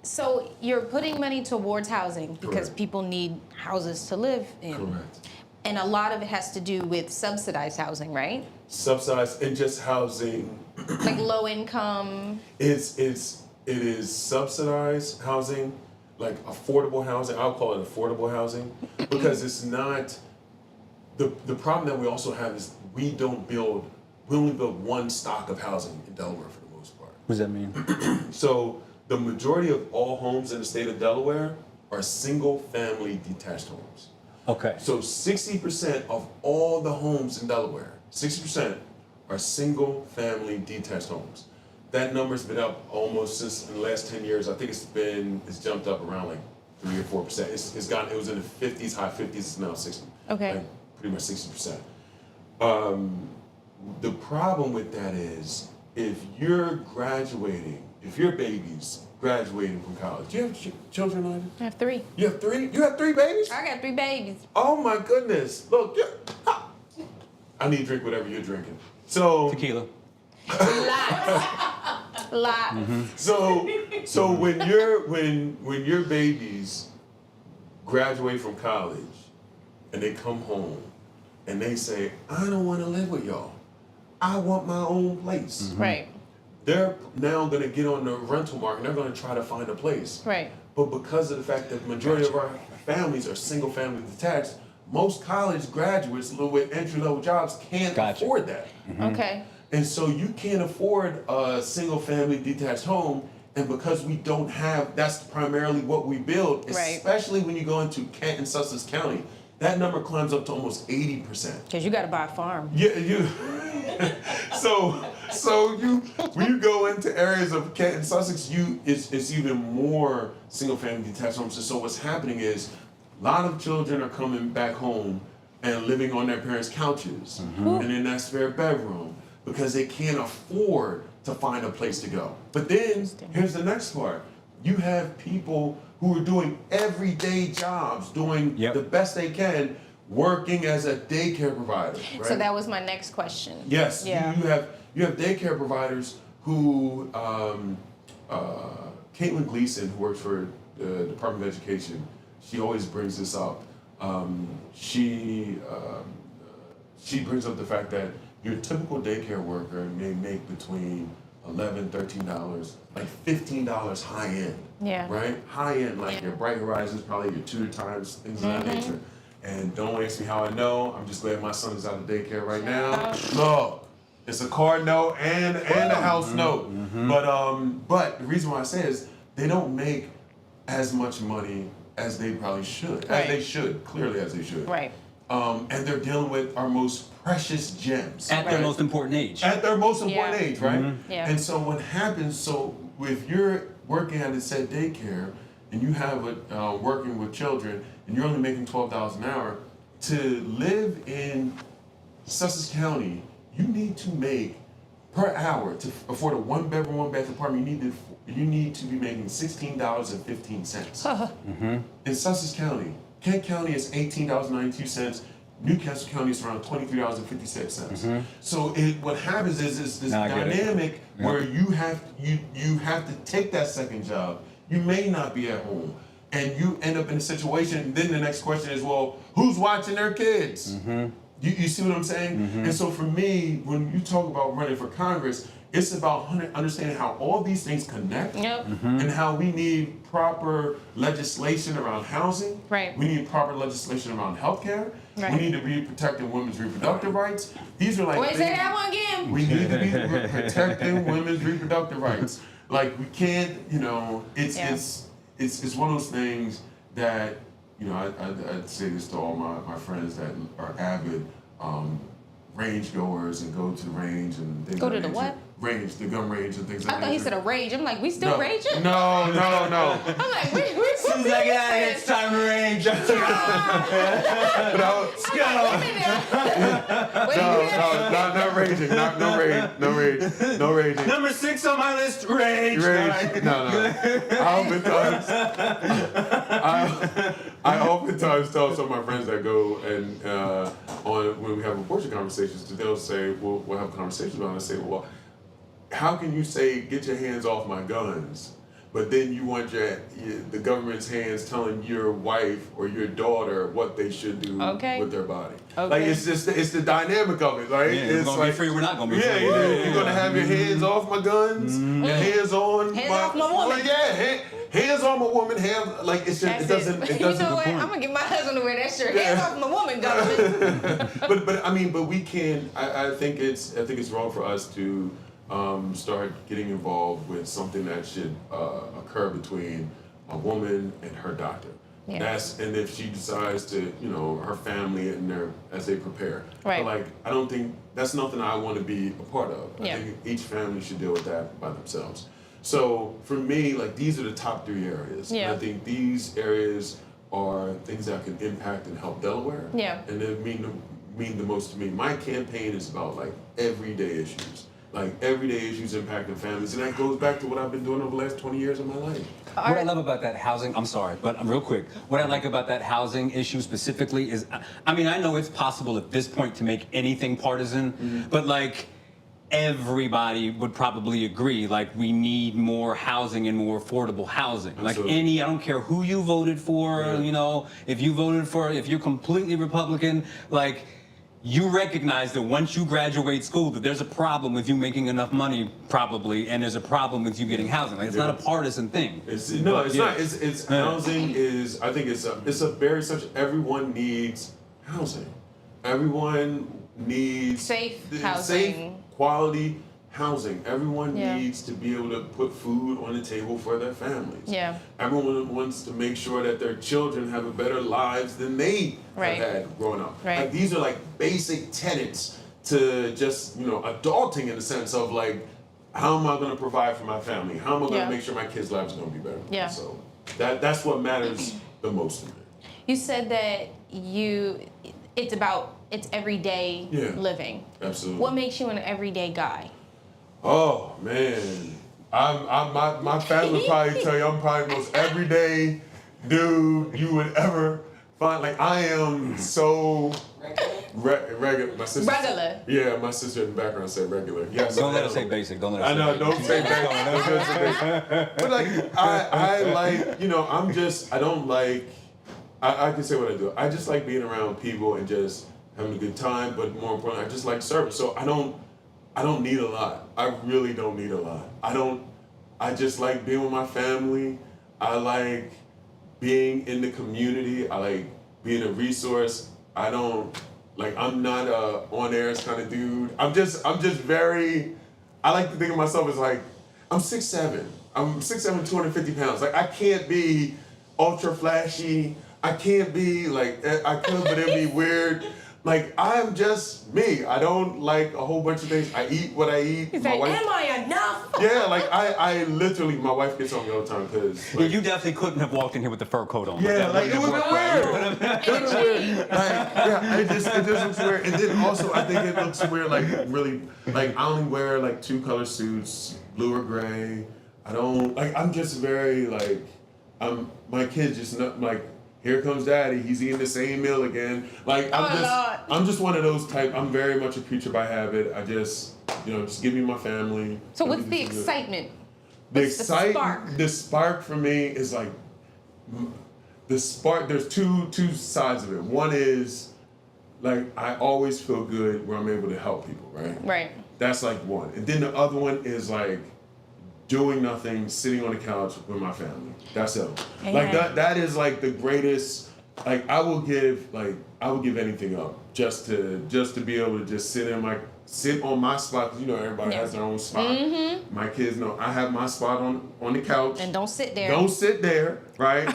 So you're putting money towards housing because Correct. people need houses to live in. Correct. And a lot of it has to do with subsidized housing, right? Subsidized and just housing. Like low income. It is subsidized housing, like affordable housing. I'll call it affordable housing because it's not. The problem that we also have is we only build one stock of housing in Delaware for the most part. What does that mean? So the majority of all homes in the state of Delaware are single family detached homes. Okay. So 60% of all the homes in Delaware, 60% are single family detached homes. That number's been up almost since in the last 10 years. I think it's jumped up around like 3 or 4%. It was in the 50s, high 50s, it's now 60. Okay. Like pretty much 60%. The problem with that is if your baby's graduating from college, do you have children, Ida? I have 3. You have 3? You have 3 babies? I got 3 babies. Oh my goodness! Look, I need to drink whatever you're drinking. So, Tequila. Lot. so when your babies graduate from college and they come home and they say, I don't want to live with y'all. I want my own place. Right. They're now going to get on the rental market. They're going to try to find a place. Right. But because of the fact that the majority of our families are single family detached, most college graduates with entry level jobs can't afford that. Okay. And so you can't afford a single family detached home. And because we don't have, that's primarily what we build, Right. especially when you go into Kent and Sussex County, that number climbs up to almost 80%. Because you got to buy a farm. Yeah, you. When you go into areas of Kent and Sussex, it's even more single family detached homes. And so what's happening is a lot of children are coming back home and living on their parents' couches and in that spare bedroom because they can't afford to find a place to go. But then here's the next part: you have people who are doing everyday jobs, doing the best they can, working as a daycare provider. Right? So that was my next question. Yes, Yeah. you have daycare providers who, Caitlin Gleason, who works for the Department of Education, she always brings this up. She brings up the fact that your typical daycare worker may make between $11, $13, like $15 high end. Yeah. Right? High end, like your Bright Horizons, probably your tutor times, things of that nature. And don't ask me how I know. I'm just glad my son is out of daycare right now. Look, it's a car note and a house note. But the reason why I say is they don't make as much money as they probably should. Right. As they should, clearly as they should. Right. And they're dealing with our most precious gems. At their most important age. At their most important age, right? Yeah. And so what happens, so if you're working at a said daycare and you have working with children and you're only making $12 an hour, to live in Sussex County, you need to make per hour to afford a 1-bedroom, 1-bath apartment. You need to be making $16.15. In Sussex County, Kent County is $18.92. Newcastle County is around $23.56. So what happens is this dynamic where you have to take that second job. You may not be at home, and you end up in a situation. Then the next question is, well, who's watching their kids? You see what I'm saying? And so for me, when you talk about running for Congress, it's about understanding how all these things connect and how we need proper legislation around housing. Right. We need proper legislation around healthcare. Right. We need to be protecting women's reproductive rights. These are like Wait, say that one again. we need to be protecting women's reproductive rights. Like we can't, it's one of those things that, I'd say this to all my friends that are avid range goers and go to the range and things Go like to the that. what? Range, the gun range and things like I that. thought he said a rage. I'm like, we still raging? No. I'm like, we Soon as I get out of here, it's time to range. But Wait, no raging. Number 6 on my list, rage. No. I oftentimes tell some of my friends that go and on when we have abortion conversations, they'll say, we'll have conversations about it, and I say, well, how can you say, get your hands off my guns, but then you want the government's hands telling your wife or your daughter what they should do with their body? Okay. Like, it's the dynamic of it, right? Yeah, it's we're gonna like, be free, we're not gonna be free. You're gonna have your hands off my guns, your hands on off my woman. Like, hands on my woman, like, it's just, it doesn't You know what? I'm gonna get my husband to wear that shirt. Hands off my woman, government. but we can. I think it's wrong for us to start getting involved with something that should occur between a woman and her doctor. Yeah. And if she decides to, her family and as they prepare. Right. But like, I don't think that's nothing I want to be a part of. Yeah. I think each family should deal with that by themselves. So for me, like, these are the top 3 areas. Yeah. And I think these areas are things that can impact and help Delaware. Yeah. And they mean the most to me. My campaign is about like everyday issues. Like everyday issues impacting families. And that goes back to what I've been doing over the last 20 years of my life. What I love about that housing, I'm sorry, but real quick, what I like about that housing issue specifically is, I mean, I know it's possible at this point to make anything partisan, but like, everybody would probably agree, like, we need more housing and more affordable housing. Absolutely. Like I don't care who you voted for, if you're completely Republican, like, you recognize that once you graduate school that there's a problem with you making enough money, probably, and there's a problem with you getting housing. Like, it's not a partisan thing. It's not. It's housing is. I think it's a very such. Everyone needs housing. Everyone needs Safe safe, housing. quality housing. Everyone Yeah. needs to be able to put food on the table for their families. Yeah. Everyone wants to make sure that their children have a better lives than they Right. have had growing up. Right. Like, these are like basic tenets to just adulting, in the sense of like, how am I going to provide for my family? How am I going Yeah. to make sure my kids' lives are going to be better? Yeah. So that's what matters the most to me. You said that it's everyday living. Absolutely. What makes you an everyday guy? Oh man, my family would probably tell you I'm probably the most everyday dude you would ever find. Like, I am so regular. My sister. Regular. Yeah, my sister in the background said regular. Yes. Don't let her say basic. Don't let her say I know. basic. Don't say basic. Don't say basic. But like, I like, I don't like. I can say what I do. I just like being around people and just having a good time. But more importantly, I just like service. So I don't need a lot. I really don't need a lot. I just like being with my family. I like being in the community. I like being a resource. I'm not a on-airs kind of dude. I'm just very, I like to think of myself as like, I'm 6'7". I'm 6'7", 250 pounds. Like, I can't be ultra flashy. I can't be like, I could, but it'd be weird. Like, I'm just me. I don't like a whole bunch of things. I eat what I eat. You say, am I enough? Yeah, like, I literally, my wife gets on me all the time because. Yeah, you definitely couldn't have walked in here with the fur coat on. Yeah, like, it would have been weird. It would have been weird. It just looks weird. And then also, I think it looks weird, like, really, like, I only wear like 2 color suits, blue or gray. I'm just very, like, my kids just not, like, here comes daddy, he's eating the same meal again. Like, I'm just one of those type, I'm very much a creature by habit. I just, just give me my family. So what's the excitement? The spark? The spark for me is like, the spark, there's two sides of it. One is, like, I always feel good when I'm able to help people, right? Right. That's like one. And then the other one is like, doing nothing, sitting on the couch with my family. That's it. Amen. Like, that is like the greatest. Like, I will give anything up just to be able to just sit on my spot. 'Cause everybody has their own spot. Mm-hmm. My kids know I have my spot on the couch. And don't sit there. Don't sit there, right?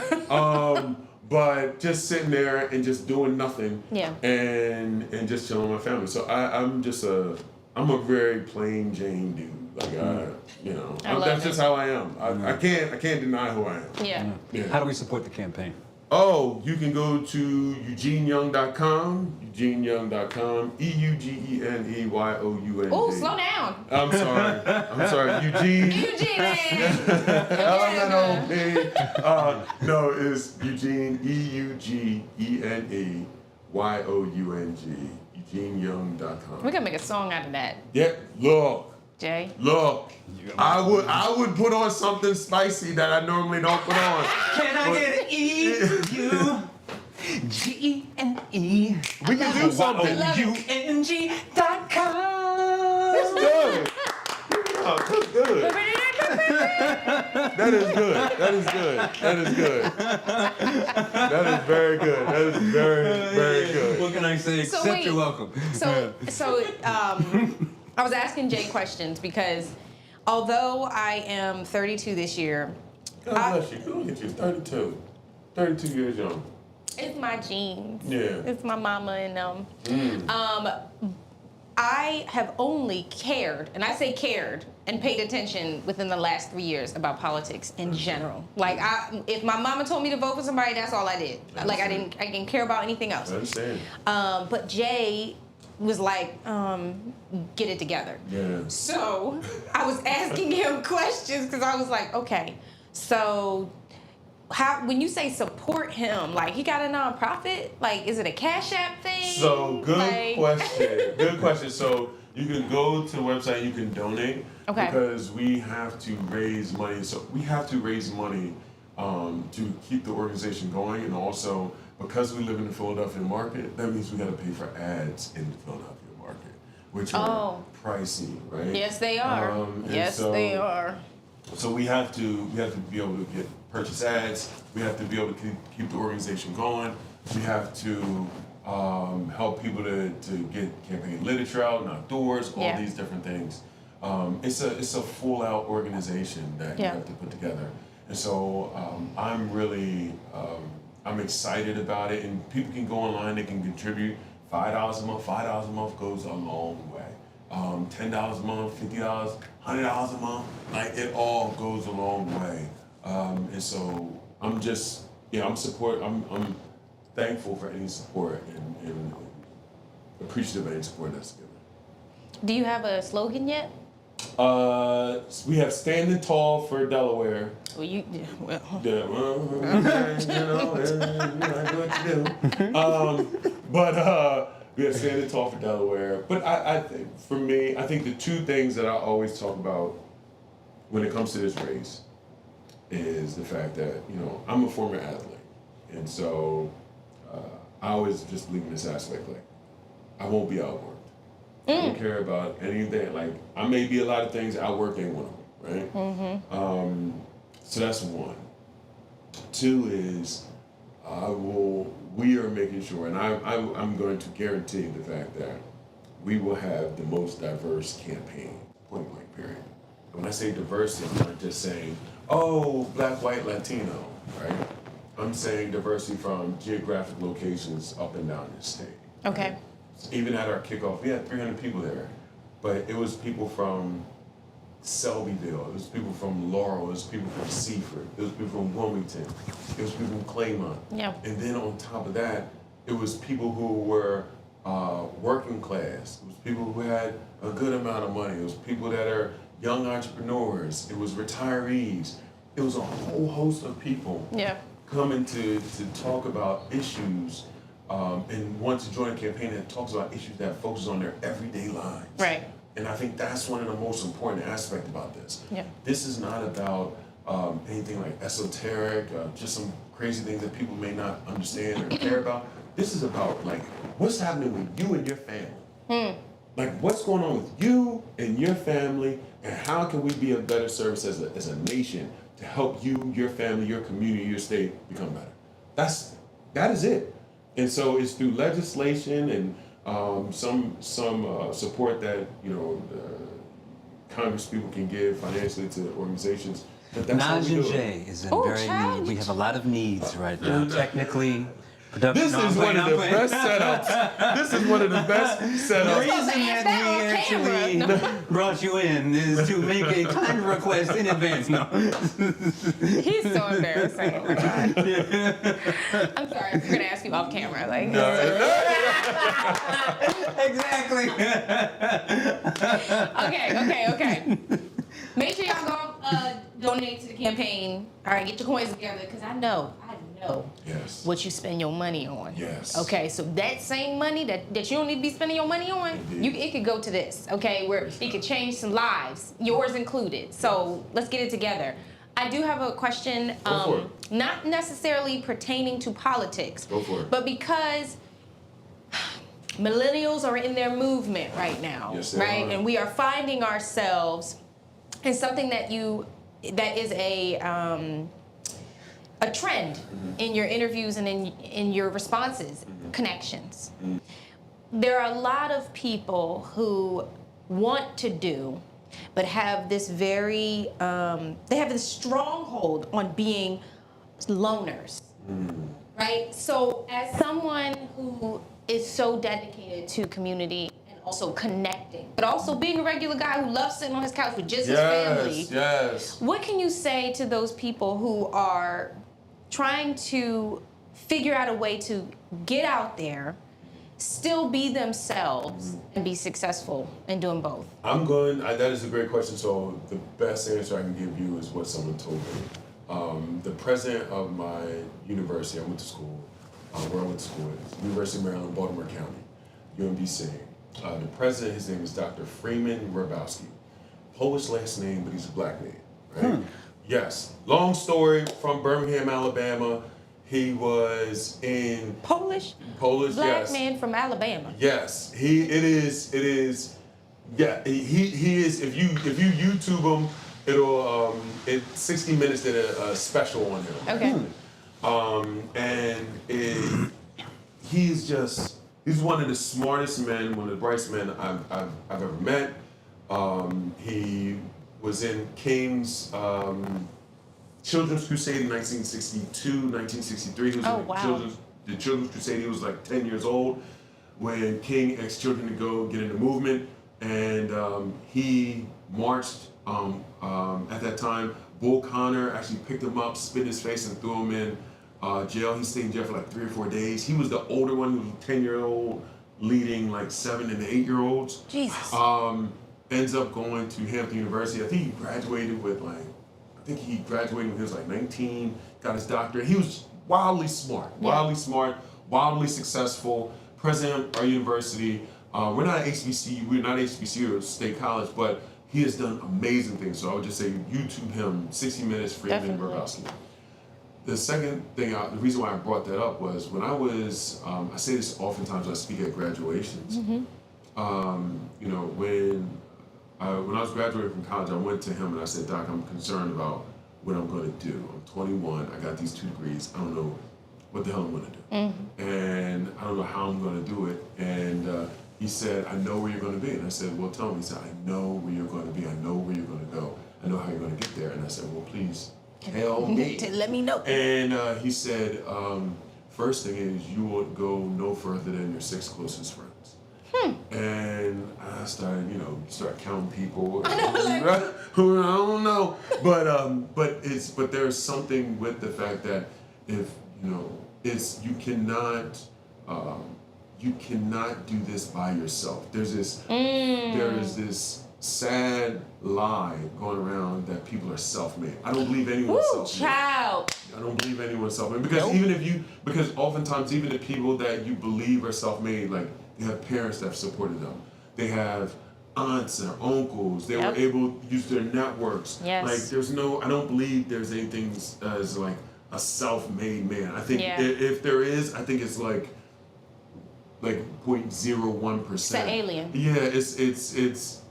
But just sitting there and just doing nothing. Yeah. And just chilling with my family. So I'm a very plain Jane dude. Like, that's just how I am. I can't deny who I am. Yeah. How do we support the campaign? Oh, you can go to eugeneyoung.com, eugeneyoung.com, EUGENEYOUNG. Oh, slow down. I'm sorry, Eugene. Eugene. I'm not Y-O-N-E. No, it's Eugene, EUGENEYOUNG. EugeneYoung.com. We're gonna make a song out of that, Yeah, look. Jay. Look, I would put on something spicy that I normally don't put on. Can I get an EUGENE? We can do something. YOUNG.com. That's good. Oh, that's good. That is good. That is good. That is good. That is very good. That is very, very good. What can I say? So Except wait. you're welcome. I was asking Jay questions because although I am 32 this year, God bless you. Look at you, 32. 32 years young. it's my genes. Yeah. It's my mama and I have only cared, and I say cared, and paid attention within the last 3 years about politics in general. Like, if my mama told me to vote for somebody, that's all I did. Like, I didn't care about anything else. I understand. But Jay was like, get it together. Yeah. So I was asking him questions because I was like, okay, so when you say support him, like he got a nonprofit, like is it a Cash App thing? So good Like- question. Good question. So you can go to the website, you can donate. Okay. Because we have to raise money. So we have to raise money to keep the organization going, and also because we live in the Philadelphia market, that means we got to pay for ads in the Philadelphia market, which are pricey, right? Yes, they are. They are. So we have to be able to purchase ads. We have to be able to keep the organization going. We have to help people to get campaign literature out and outdoors, all these different things. It's a full out organization that you have to put together. And so I'm really I'm excited about it, and people can go online, they can contribute $5 a month. $5 a month goes a long way. $10 a month, $50, $100 a month, like it all goes a long way. And so I'm just, I'm thankful for any support and appreciative of any support that's given. Do you have a slogan yet? We have Standing Tall for Delaware. Well, You know what you do. But we have Standing Tall for Delaware. But I think, for me, I think the two things that I always talk about when it comes to this race is the fact that, I'm a former athlete. And so I always just believe in this aspect, like, I won't be outworked. I don't care about anything. Like, I may be a lot of things, outwork ain't one of them, right? So that's one. Two is, we are making sure, and I'm going to guarantee the fact that we will have the most diverse campaign, point blank, period. When I say diversity, I'm not just saying, black, white, Latino, right? I'm saying diversity from geographic locations up and down the state. okay. Even at our kickoff, we had 300 people there, but it was people from Selbyville, it was people from Laurel, it was people from Seaford, it was people from Wilmington, it was people from Claymont. Yeah. And then on top of that, it was people who were working class, it was people who had a good amount of money, it was people that are young entrepreneurs, it was retirees, it was a whole host of people coming to talk about issues and want to join a campaign that talks about issues that focuses on their everyday lives. Right. And I think that's one of the most important aspects about this. Yeah. This is not about anything like esoteric, just some crazy things that people may not understand or care about. This is about, like, what's happening with you and your family. Like, what's going on with you and your family, and how can we be a better service as a nation to help you, your family, your community, your state become better. That is it. And so it's through legislation and some support that Congress people can give financially to organizations. But that's how we Najee do it. J is in child, we have a lot of needs right now. Technically, production. This is one of the best setups. This is one of the best The setups. reason to ask that we that on actually camera. brought you in is to make a kind request in advance. No. He's so embarrassing. Oh my God. I'm sorry. We're gonna ask you off camera. Like. Exactly. Okay. Make sure y'all go donate to the campaign. All right, get your coins together, because I know Yes. what you spend your money on. Yes. Okay, so that same money that you don't need to be spending your money on, it could go to this, okay, where it could change some lives, yours included. So let's get it together. I do have a question, Go for it. not necessarily pertaining to politics, Go for it. but because millennials are in their movement right now, Yes, they right? are. And we are finding ourselves in something that is a trend in your interviews and in your responses, connections. There are a lot of people who want to do, but have this they have this stronghold on being loners, right? So as someone who is so dedicated to community and also connecting, but also being a regular guy who loves sitting on his couch with just his family, Yes. what can you say to those people who are trying to figure out a way to get out there, still be themselves, and be successful in doing both? That is a great question. So the best answer I can give you is what someone told me. The president of my university, where I went to school is University of Maryland, Baltimore County, UMBC. The president, his name is Dr. Freeman Grabowski. Polish last name, but he's a black man, right? Yes. Long story, from Birmingham, Alabama. He was in Polish Polish, black yes. man from Alabama. Yes, he is. He is. If you YouTube him, it'll 60 Minutes did a special on him. Okay. He's one of the smartest men, one of the brightest men I've ever met. He was in King's Children's Crusade in 1962, 1963. He was in the Children's Crusade. He was like 10 years old when King asked children to go get in the movement, and he marched. At that time, Bull Connor actually picked him up, spit in his face, and threw him in jail. He stayed in jail for like 3 or 4 days. He was the older one, who was a 10-year-old leading like 7 and 8-year-olds. Jesus. Ends up going to Hampton University. I think he graduated when he was like 19, got his doctorate. He was wildly smart, wildly successful, president of our university. We're not HBCU or State College, but he has done amazing things. So I would just say YouTube him, 60 Minutes, Freeman Grabowski. The second thing, the reason why I brought that up was when I was, I say this oftentimes when I speak at graduations. When I was graduating from college, I went to him and I said, Doc, I'm concerned about what I'm going to do. I'm 21, I got these 2 degrees, I don't know what the hell I'm going to do. And I don't know how I'm going to do it. And he said, I know where you're going to be. And I said, well, tell me. He said, I know where you're going to be. I know where you're going to go. I know how you're going to get there. And I said, well, please tell me. Let me know. And he said, first thing is you will go no further than your 6 closest friends. And I started, counting people. I don't know, but there's something with the fact that if you cannot do this by yourself. There is this sad lie going around that people are self-made. I don't believe anyone's self-made. Child. I don't believe anyone's self-made because because oftentimes even the people that you believe are self-made, like they have parents that have supported them, they have aunts or uncles, they were able to use their networks. Yes. Like I don't believe there's anything as like a self-made man. I think if there is, I think it's like 0.01%. It's an alien. Yeah, it's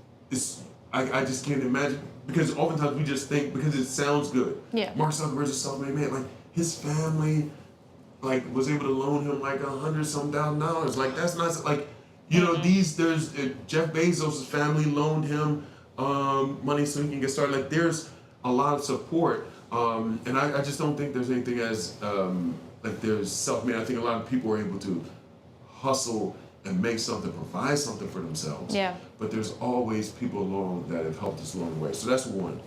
I just can't imagine, because oftentimes we just think because it sounds good. Yeah. Mark Zuckerberg's a self-made man. Like his family, was able to loan him like $100,000. Like that's not like, there's Jeff Bezos' family loaned him money so he can get started. Like there's a lot of support, and I just don't think there's anything as there's self-made. I think a lot of people are able to hustle and make something, provide something for themselves. Yeah. But there's always people along that have helped us along the way. So that's one.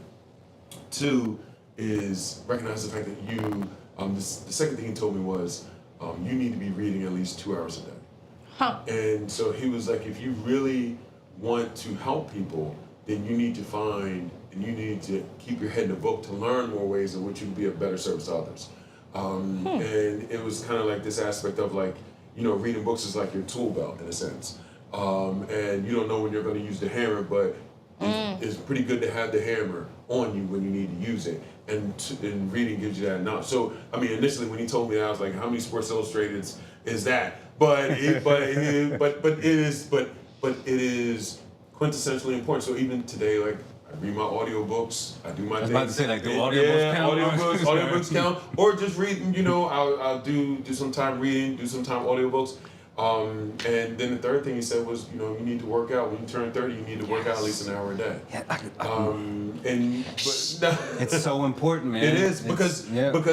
2 is recognize the fact that you. The second thing he told me was you need to be reading at least 2 hours a day. And so he was like, if you really want to help people, then you need to find and you need to keep your head in the book to learn more ways in which you can be a better service to others. And it was kind of like this aspect of like, you know, reading books is like your tool belt in a sense. And you don't know when you're going to use the hammer, but it's pretty good to have the hammer on you when you need to use it. And reading gives you that knowledge. So, I mean, initially when he told me that, I was like, how many Sports Illustrateds is that? But it is quintessentially important. So even today, like, I read my audiobooks. I do my thing. I was about to say, like, do audiobooks count? Audiobooks count. Or just reading, you know, I'll do some time reading, do some time audiobooks. And then the third thing he said was, you know, you need to work out. When you turn 30, you need to work out at least an hour a day. It's so important, man. It is because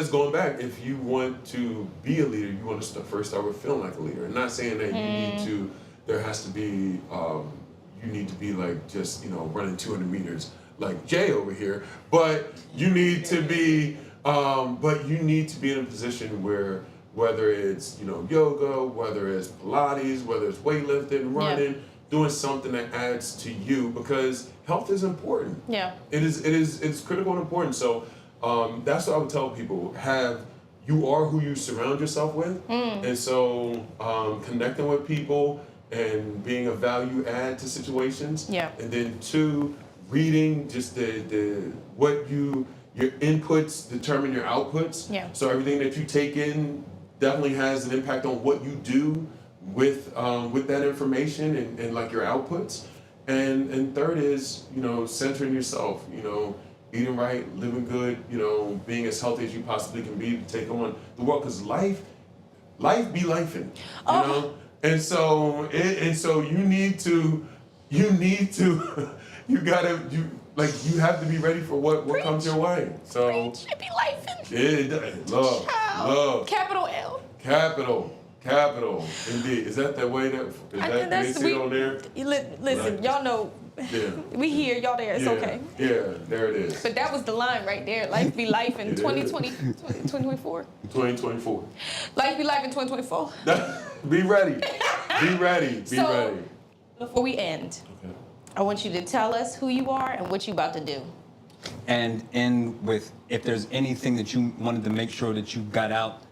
going back, if you want to be a leader, you want to first start with feeling like a leader. And not saying that you need to. There has to be. You need to be like just, you know, running 200 meters like Jay over here. But you need to be. But you need to be in a position where, whether it's, you know, yoga, whether it's Pilates, whether it's weightlifting, running, doing something that adds to you, because health is important. Yeah. It's critical and important. So that's what I would tell people. You are who you surround yourself with. And so connecting with people and being a value add to situations. Yeah. And then 2, reading just your inputs determine your outputs. Yeah. So everything that you take in definitely has an impact on what you do with that information and like your outputs. And third is, you know, centering yourself, you know, eating right, living good, you know, being as healthy as you possibly can be to take on the world, because life be lifing, you know. And so you need to you have to be ready for what comes your way. So it be lifing. Love. Capital L. Capital. Indeed. Is that the way that they see it on there? Listen, like, y'all know. Yeah. We here, y'all there. It's okay. Yeah, there it is. But that was the line right there. Life be life in 2024. 2024. Life be life in 2024. Be ready. Be ready. Before we end, I want you to tell us who you are and what you about to do. And end with, if there's anything that you wanted to make sure that you got out,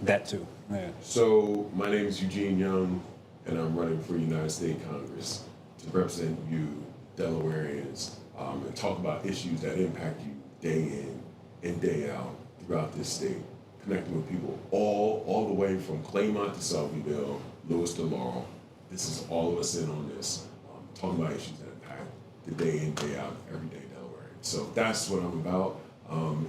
that too. Yeah. So my name is Eugene Young, and I'm running for United States Congress to represent you, Delawareans, and talk about issues that impact you day in and day out throughout this state, connecting with people all the way from Claymont to Selbyville, Lewis to Laurel. This is all of us in on this, talking about issues that impact the day in, day out, everyday Delaware. So that's what I'm about.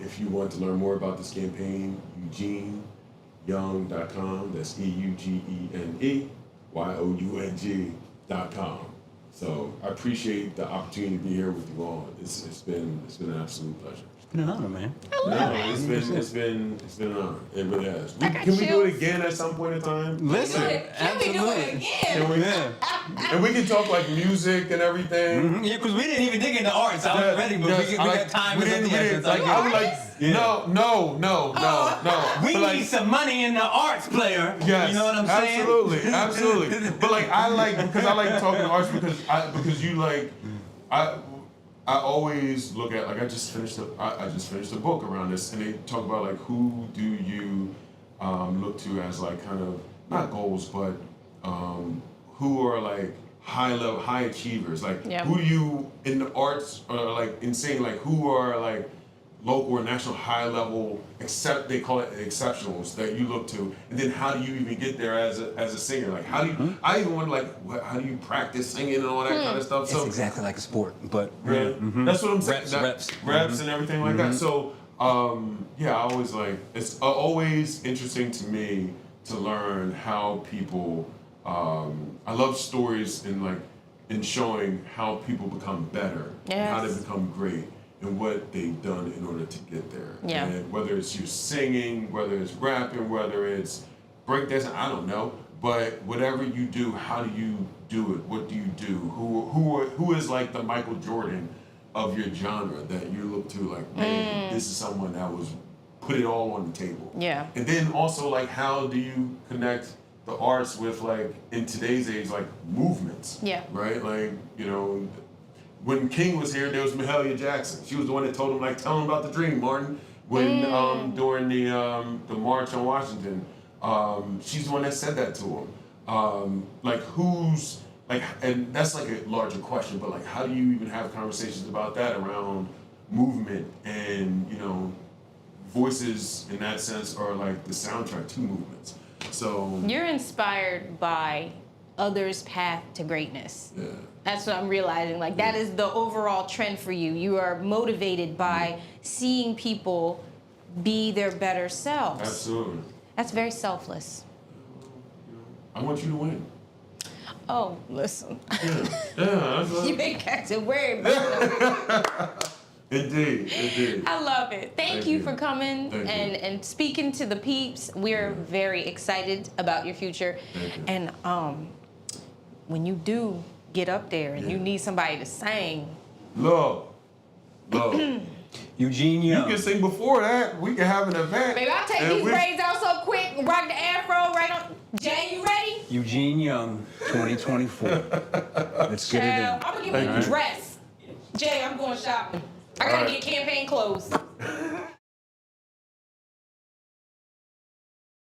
If you want to learn more about this campaign, EugeneYoung.com. That's EugeneYoung.com. So I appreciate the opportunity to be here with you all. It's been an absolute pleasure. It's been an honor, man. I love it. It's been an honor. It really has. Can we do it again at some point in time? Listen, can we do it again? And we can talk like music and everything. Mm-hmm. Yeah, because we didn't even dig into arts. I was ready, but we got time. We didn't. Like, I was like, no. We need some money in the arts, player. Yes, you know what I'm saying? Absolutely. But like, I like talking arts because you like, I always look at, like, I just finished a book around this, and they talk about like, who do you look to as like kind of not goals, but who are like high achievers, like who do you in the arts or like in saying like who are like local or national high level, they call it exceptionals that you look to, and then how do you even get there as a singer? Like how do you? I even wonder like how do you practice singing and all that kind of stuff? It's exactly like a sport, but that's what I'm saying. Reps and everything like that. So I always like it's always interesting to me to learn how people. I love stories in showing how people become better, and how they become great, and what they've done in order to get there. Yeah. And whether it's you singing, whether it's rapping, whether it's breakdancing, I don't know. But whatever you do, how do you do it? What do you do? Who is like the Michael Jordan of your genre that you look to? Like, man, this is someone that was put it all on the table. Yeah. And then also like, how do you connect the arts with like in today's age like movements? Yeah. Right. Like when King was here, there was Mahalia Jackson. She was the one that told him, like, tell him about the dream, Martin. When during the March on Washington, she's the one that said that to him. Like, who's like, and that's like a larger question, but like, how do you even have conversations about that around movement and, you know, voices in that sense are like the soundtrack to movements. So you're inspired by others' path to greatness. Yeah. That's what I'm realizing. Like that is the overall trend for you. You are motivated by seeing people be their better selves. Absolutely. That's very selfless. I want you to win. Oh, listen. Yeah, that's right. You ain't got to worry about it. Indeed. I love it. Thank you for coming Thank you. and speaking to the peeps. We're very excited about your future. Thank you. And when you do get up there and you need somebody to sing. Love. Eugene You Young. can sing before that. We can have an event. Baby, I'll take and these we- braids out so quick and rock the afro right on. Jay, you ready? Eugene Young, 2024. Let's get it in. I'm gonna give you a dress. Jay, I'm going shopping. I gotta get campaign clothes.